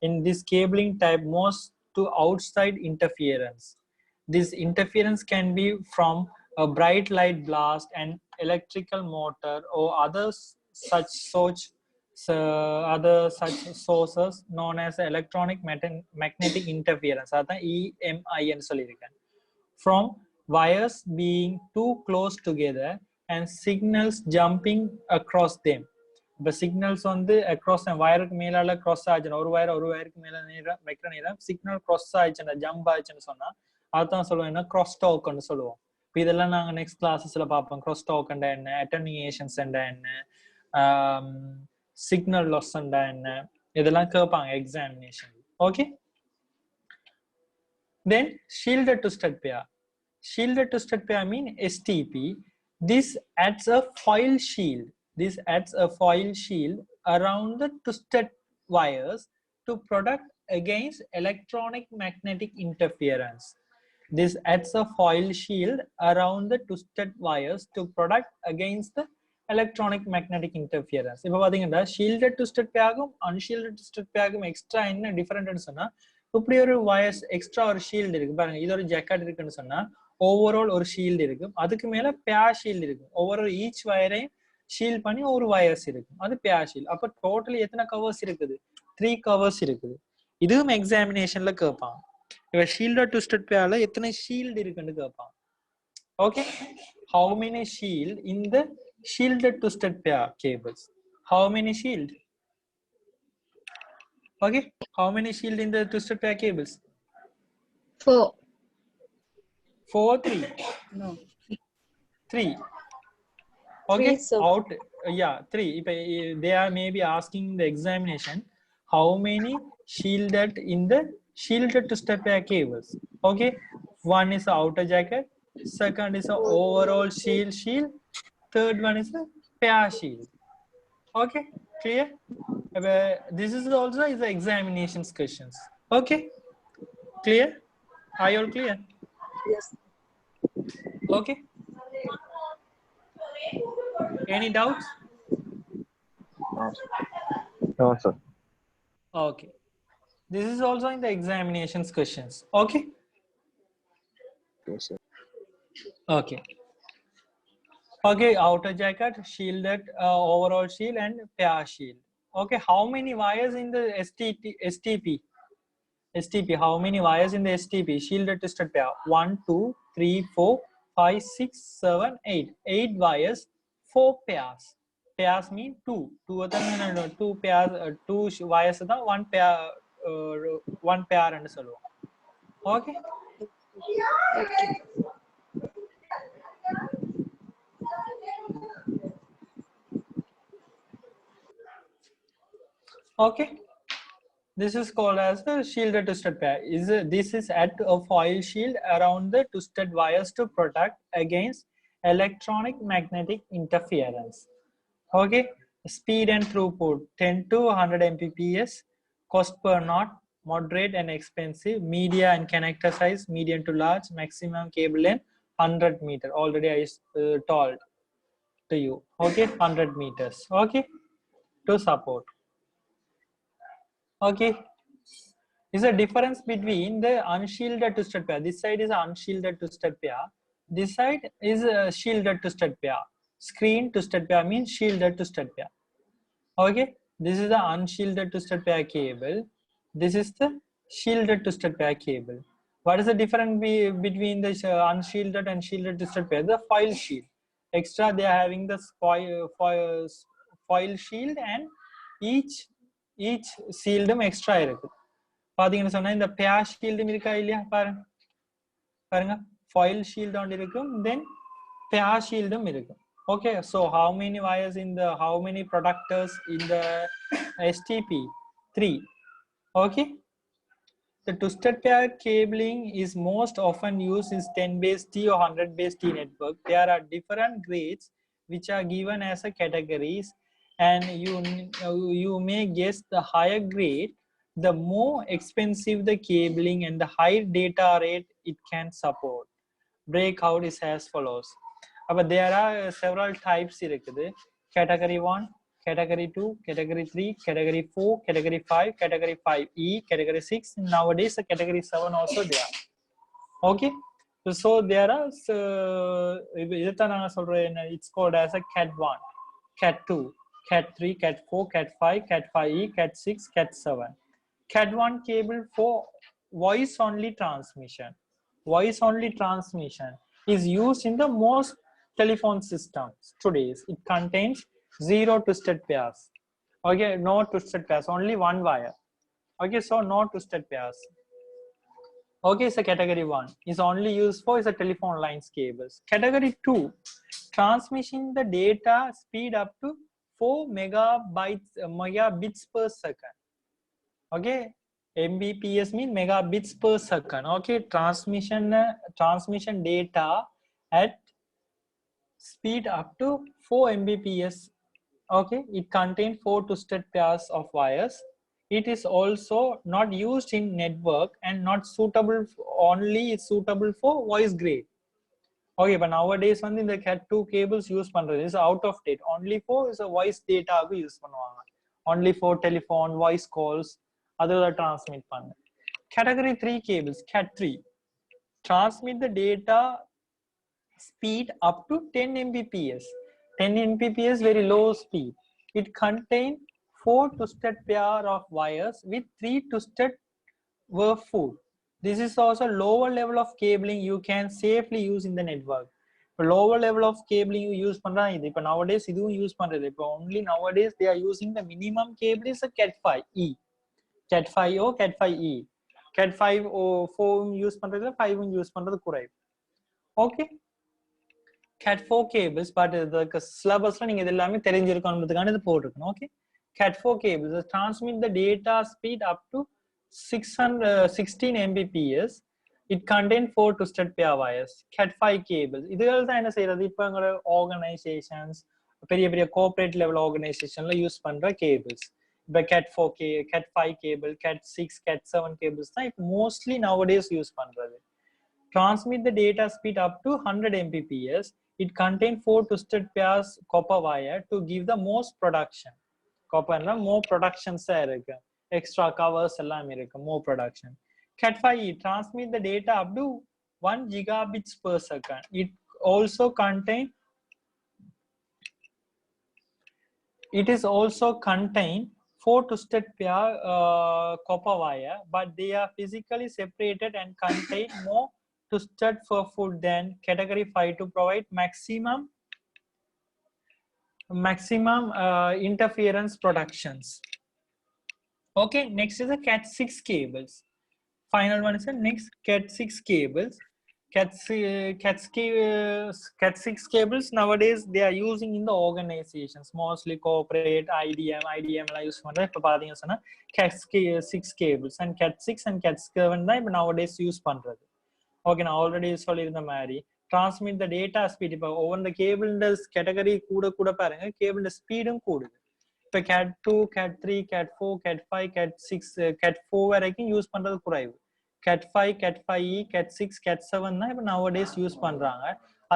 in this cabling type most to outside interference. This interference can be from a bright light blast, an electrical motor, or other such sources known as electronic magnetic interference. That's EMI ன்னு சொல்லியிருக்கேன். From wires being too close together and signals jumping across them. The signals வந்து across the wire மேலால cross ஆச்சுனா ஒரு வயருக்கு மேல வைக்கிற நேரம் signal cross ஆச்சுனா ஜம்ப் ஆச்சுன்னு சொன்னா அதான் சொல்லுவோம் crosstalk ன்னு சொல்லுவோம். இதெல்லாம் நாங்க நெக்ஸ்ட் கிளாஸஸ்ல பார்ப்போம். crosstalk என்ன, attenuations என்ன, சிக்னல் லாஸ் என்ன, இதெல்லாம் கேட்பாங்க examination. Okay then shielded twisted pair. Shielded twisted pair mean STP. This adds a foil shield. This adds a foil shield around the twisted wires to protect against electronic magnetic interference. This adds a foil shield around the twisted wires to protect against the electronic magnetic interference. இப்போ பாத்தீங்கன்னா shielded twisted pairக்கும் unshielded twisted pairக்கும் extra என்ன டிஃபரெண்ட்னு சொன்னா இப்படி ஒரு wires extra ஒரு ஷீல்டு இருக்கு பாருங்க. இது ஒரு ஜாக்கெட் இருக்குன்னு சொன்னா ஓவரால் ஒரு ஷீல்டு இருக்கும், அதுக்கு மேல பேர் ஷீல்டு இருக்கும். ஓவரால் ஈச் வயரையும் ஷீல்ட் பண்ணி ஒரு வயர்ஸ் இருக்கும், அது பேர் ஷீல்டு. அப்ப டோட்டலி எத்தனை கவர்ஸ் இருக்குது? 3 கவர்ஸ் இருக்குது. இதுவும் எக்ஸாமினேஷன்ல கேட்பாங்க. இப்ப ஷீல்டட் ட்விஸ்டட் பேர்ல எத்தனை ஷீல்டு இருக்குன்னு கேட்பாங்க. Okay, how many shield in the shielded twisted pair cables? How many shield? Okay, how many shield in the twisted pair cables? 4. 4, 3. No. 3. Okay, 3, sir. out. Yeah, 3. If they are maybe asking the examination, how many shielded in the shielded twisted pair cables? Okay, one is the outer jacket, second is the overall shield. Third one is the pair shield. Okay, clear? This is also is the examinations questions. Okay, clear? Are you all clear? Yes. Okay. Any doubts? No, sir. Okay. This is also in the examinations questions. Okay. Yes, sir. Okay. Okay, outer jacket, shielded, overall shield, and pair shield. Okay, how many wires in the STP? STP, how many wires in the STP? Shielded twisted pair. 1, 2, 3, 4, 5, 6, 7, 8. 8 wires, 4 pairs. Pairs mean 2. No, 2 pairs, wires, one pair, one pair and so on. Okay. Okay. Okay. This is called as the shielded twisted pair. This is at a foil shield around the twisted wires to protect against electronic magnetic interference. Okay, speed and throughput 10 to 100 Mbps, cost per knot, moderate and expensive, media and connector size, medium to large, maximum cable length 100 meter. Already I told to you. Okay, 100 meters. Okay, to support. Okay. Is a difference between the unshielded twisted pair. This side is unshielded twisted pair. This side is a shielded twisted pair. Screen twisted pair means shielded twisted pair. Okay, this is the unshielded twisted pair cable. This is the shielded twisted pair cable. What is the difference between the unshielded and shielded twisted pair? The foil shield. Extra, they are having the foil shield, and each shieldum extra இருக்கு. பாத்தீங்கன்னு சொன்னா இந்த பேர் ஷீல்டும் இருக்கா இல்லையா பாருங்க பாருங்க foil shield on இருக்கும், then pair shieldum இருக்கும். Okay, so how many wires in the, how many protectors in the STP? 3. Okay, the twisted pair cabling is most often used in 10 base T or 100 base T network. There are different grades which are given as a categories, and you may guess the higher grade, the more expensive the cabling and the higher data rate it can support. Breakout is as follows. But there are several types இருக்குது. Category 1, category 2, category 3, category 4, category 5, category 5E, category 6. Nowadays the category 7 also there. Okay, so there are it's called as a cat 1, cat 2, cat 3, cat 4, cat 5, cat 5E, cat 6, cat 7. Cat 1 cable for voice only transmission. Voice only transmission is used in the most telephone systems today. It contains 0 twisted pairs. Okay, no twisted pairs, only one wire. Okay, so no twisted pairs. Okay, so category 1 is only used for is a telephone lines cables. Category 2, transmission the data speed up to 4 megabits per second. Okay, Mbps mean megabits per second. Okay, transmission data at speed up to 4 Mbps. Okay, it contains 4 twisted pairs of wires. It is also not used in network and not suitable, only suitable for voice grade. Okay, but nowadays in the cat 2 cables use பண்றது is out of date. Only for is a voice data use பண்ணுவாங்க. Only for telephone, voice calls, other transmit பண்ண. Category 3 cables, cat 3, transmit the data speed up to 10 Mbps. 10 Mbps very low speed. It contains 4 twisted pair of wires with 3 twisted were food. This is also lower level of cabling you can safely use in the network. Lower level of cabling you use பண்றாங்க இது. இப்போ nowadays இதுவும் use பண்றது. இப்போ only nowadays they are using the minimum cable is a cat 5e, cat 5o, cat 5e. cat 5 or 4 use பண்றதுல 5 use பண்றது குறைவு. Okay, cat 4 cables, but the syllabusல நீங்க இது எல்லாமே தெரிஞ்சிருக்கணும்ன்றதுக்காக இது போட்டுருக்கணும். Okay, cat 4 cables transmit the data speed up to 16 Mbps. It contains 4 twisted pair wires. Cat 5 cables. இதுகள் தான் என்ன செய்யறது, இப்போ organizations பெரிய பெரிய corporate level organizationல யூஸ் பண்ற cables. இப்போ Cat4 Cat5 cable, Cat6, Cat7 cables தான் இப்போ mostly nowadays யூஸ் பண்றது. Transmit the data speed up to 100 Mbps. It contains 4 twisted pairs copper wire to give the most production. Copper and more productions இருக்கு, extra covers எல்லாம் இருக்கு, more production. Cat5e transmit the data up to 1 gigabits per second. It also contain four twisted pair copper wire, but they are physically separated and contain more twisted per foot than category 5 to provide maximum interference protections. Okay, next is the Cat6 cables. Final one is the next Cat6 cables. Cat6 cables nowadays they are using in the organizations, mostly corporate, IDM la use பண்ற. இப்ப பாத்தீங்க சொன்னா Cat6 cables and Cat6 and Cat7 தான் இப்ப nowadays use பண்றது. Okay, நான் already சொல்லியிருந்த மாதிரி transmit the data speed. இப்போ ஒவ்வொரு கேபிள் கேட்டகரி கூட பாருங்க, கேபிள் ஸ்பீடும் கூடுது. இப்போ Cat2, Cat3, Cat4, Cat5, Cat6, Cat4 வரைக்கும் யூஸ் பண்றது குறைவு. Cat5, Cat5e, Cat6, Cat7 தான் இப்போ nowadays யூஸ் பண்றாங்க.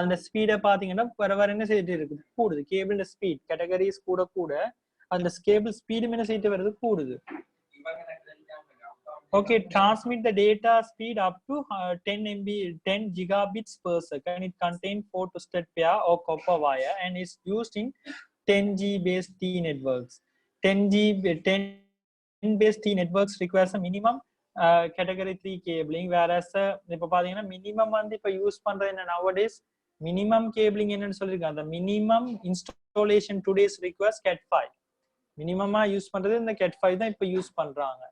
அந்த ஸ்பீடை பாத்தீங்கன்னா வர என்ன செய்துட்டு இருக்குது, கூடுது. கேபிள் ஸ்பீட் கேட்டகரிஸ் கூட அந்த கேபிள் ஸ்பீடும் என்ன செய்துட்டு வருது, கூடுது. Okay, transmit the data speed up to 10 gigabits per second. It contains 4 twisted pair or copper wire and is used in 10G based T networks. 10 based T networks requires a minimum category 3 cabling, whereas இப்போ பாத்தீங்கன்னா minimum வந்து இப்போ use பண்றது என்ன nowadays minimum cabling என்னன்னு சொல்லிருக்காங்க. The minimum installation today's requires Cat5. மினிமமா use பண்றது இந்த Cat5 தான் இப்போ யூஸ் பண்றாங்க.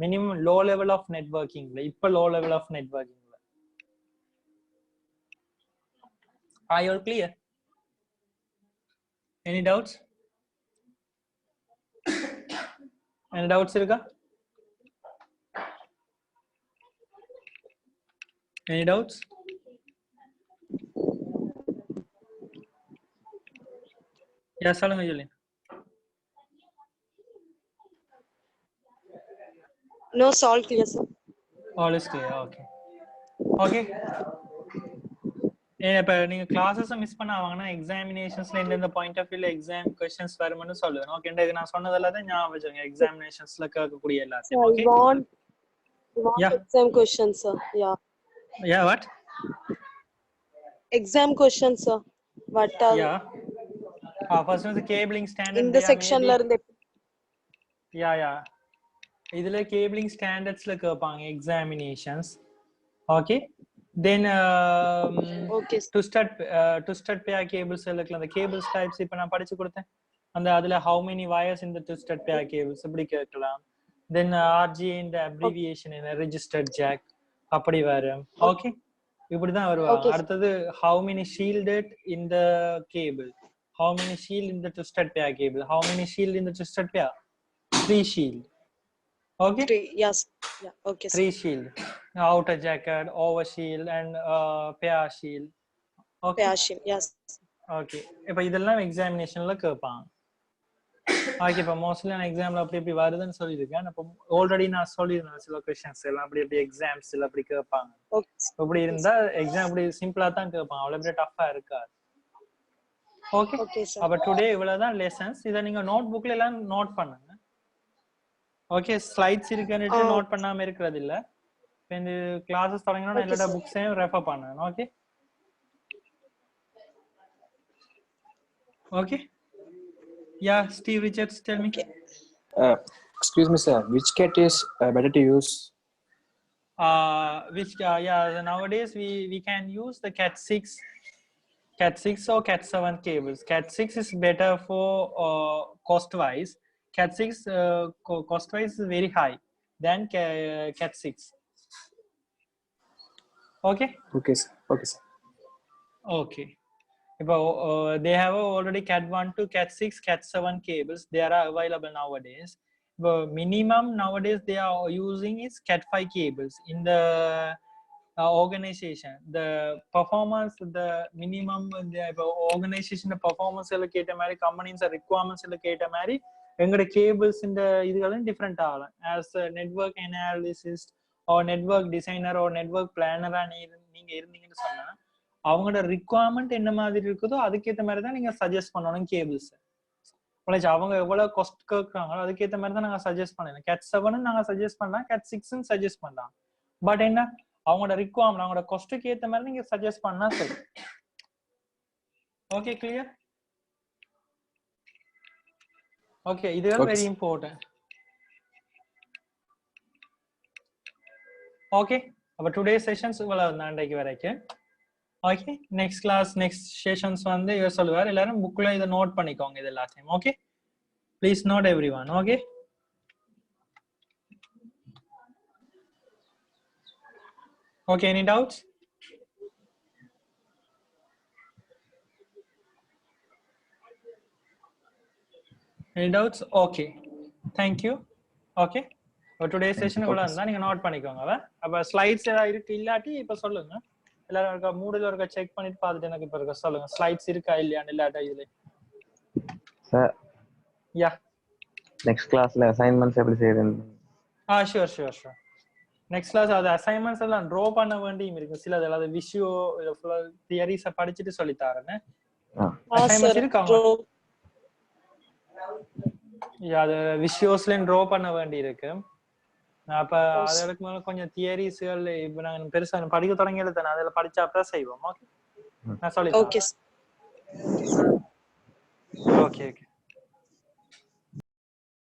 minimum low level of networking la ipa low level of networking la. Are you all clear? Any doubts? Any doubts irukka? Any doubts? Yeah, solunga Julian. No, it's all clear, sir. All is clear. Okay. இப்போ நீங்க classes miss பண்ண வாங்கன்னா எக்ஸாமினேஷன்ஸ்ல இந்த point of வியூல exam questions வரும்னு சொல்லுவேன். ஓகேண்டா, இது நான் சொன்னதெல்லாம் தான் ஞாபகம் வச்சுங்க. எக்ஸாமினேஷன்ஸ்ல கேட்கக்கூடிய எல்லாத்தையும். So okay, I want Yeah. exam questions, sir. yeah, what? Exam questions, sir. What are Yeah. First one is the cabling standard. in the section la irundhe? Yeah. இதுல cabling standardsல கேட்பாங்க examinations. Okay. Then Okay. twisted pair cables இருக்குல, அந்த cables types இப்ப நான் படிச்சு கொடுத்தேன். அந்த அதுல how many wires in the twisted pair cables இப்படி கேட்கலாம். Then RGA in the abbreviation in a registered jack அப்படி வரும். Okay, இப்படி தான் வருவாங்க. அடுத்தது how many shielded in the cable, how many shield in the twisted pair cable, how many shield in the twisted pair, 3 shield. Okay, 3, yes. Yeah, okay, sir. 3 shield, outer jacket, over shield and pair shield. Okay, Pair shield, yes. okay. இப்போ இதெல்லாம் எக்ஸாமினேஷன்ல கேட்பாங்க. Okay, இப்போ mostly நான் எக்ஸாம்ல அப்படி வருதுன்னு சொல்லியிருக்கேன். இப்போ ஆல்ரெடி நான் சொல்லியிருந்தேன் சில क्वेश्चंस எல்லாம் அப்படி எக்ஸாம்ஸ்ல அப்படி கேட்பாங்க. Okay. இப்படி இருந்தா எக்ஸாம் அப்படி சிம்பிளா தான் கேட்பாங்க, அவ்வளவு டஃபா இருக்காது. Okay, Okay, sir. அப்ப டுடே இவ்வளவுதான் லெசன்ஸ். இத நீங்க நோட் புக்ல எல்லாம் நோட் பண்ணுங்க. ஓகே, ஸ்லைட்ஸ் இருக்குன்னு நோட் பண்ணாம இருக்கிறது இல்ல. இந்த கிளாसेस தொடங்கினா எல்லா புக்ஸையும் ரெஃபர் பண்ணுங்க. Okay. Yeah, Steve Richards, tell me. Excuse me, sir. Which cat is better to use? Nowadays we can use the Cat6 or Cat7 cables. Cat6 is better for cost wise. Cat6 cost wise is very high than Cat6. Okay. Okay, sir. Okay. They have already Cat1 to Cat6, Cat7 cables. They are available nowadays. But minimum nowadays they are using is Cat5 cables. In the organization, the performance, the minimum, the organization performance கேட்ட மாதிரி companies requirements கேட்ட மாதிரி எங்களோட cables இந்த இதுகளும் different ஆகலாம். As network analyst or network designer or network பிளானரா நீங்க இருந்தீங்கன்னு சொன்னா அவங்களோட ரிக்குவயர்மெண்ட் என்ன மாதிரி இருக்குதோ அதுக்கேற்ற மாதிரி தான் நீங்க சஜஸ்ட் பண்ணணும் கேபிள்ஸ். அவங்க எவ்வளவு காஸ்ட் கேட்கறாங்களோ அதுக்கேற்ற மாதிரி தான் நாங்க சஜஸ்ட் பண்ணலாம். கேட் 7 நாங்க சஜஸ்ட் பண்ணலாம், கேட் 6 சஜஸ்ட் பண்ணலாம். பட் என்ன அவங்களோட ரிக்குவயர்மெண்ட் அவங்களோட காஸ்ட்டுக்கு ஏற்ற மாதிரி நீங்க சஜஸ்ட் பண்ணா சரி. Okay, clear? ஓகே, இது வெரி இம்பார்ட்டன்ட். ஓகே, அப்ப டுடே செஷன்ஸ் இவ்வளவு நாளைக்கு வரைக்கும். Okay, next class next sessions வந்து இவர் சொல்லுவார். எல்லாரும் புக்ல இதை நோட் பண்ணிக்கோங்க இது எல்லாத்தையும். Okay, please note everyone. Okay, okay, any doubts? Any doubts? Okay, thank you. Okay, for today's session இவ்வளவு தான். நீங்க நோட் பண்ணிக்கோங்க. அப்ப ஸ்லைட்ஸ் ஏதாவது இருக்கு இல்லாட்டி இப்ப சொல்லுங்க. எல்லாரும் இருக்க மூடுல இருக்க செக் பண்ணிட்டு பார்த்துட்டு எனக்கு இப்ப இருக்க சொல்லுங்க. ஸ்லைட்ஸ் இருக்கா இல்லையான்னு இல்லாட்டா இதுல. சார், யா, நெக்ஸ்ட் கிளாஸ்ல அசைன்மென்ட்ஸ் எப்படி செய்யறது? ஷூர். நெக்ஸ்ட் கிளாஸ் அது அசைன்மெண்ட்ஸ் எல்லாம் ட்ரா பண்ண வேண்டியும் இருக்கு. சில அதாவது விஷுவோ தியரிஸ படிச்சுட்டு சொல்லி தரேன். அசைன்மெண்ட்ஸ் இருக்காங்க. அது விஷுவல்ஸ்லயும் ட்ரா பண்ண வேண்டி இருக்கு. அப்ப அதற்கு மேல கொஞ்சம் தியரிஸ்கள் இப்ப நாங்க பெருசா படிக்க தொடங்கியது தானே, அதுல படிச்சா அப்புறம் செய்வோம். ஓகே, நான் சொல்லி ஓகே ஓகே.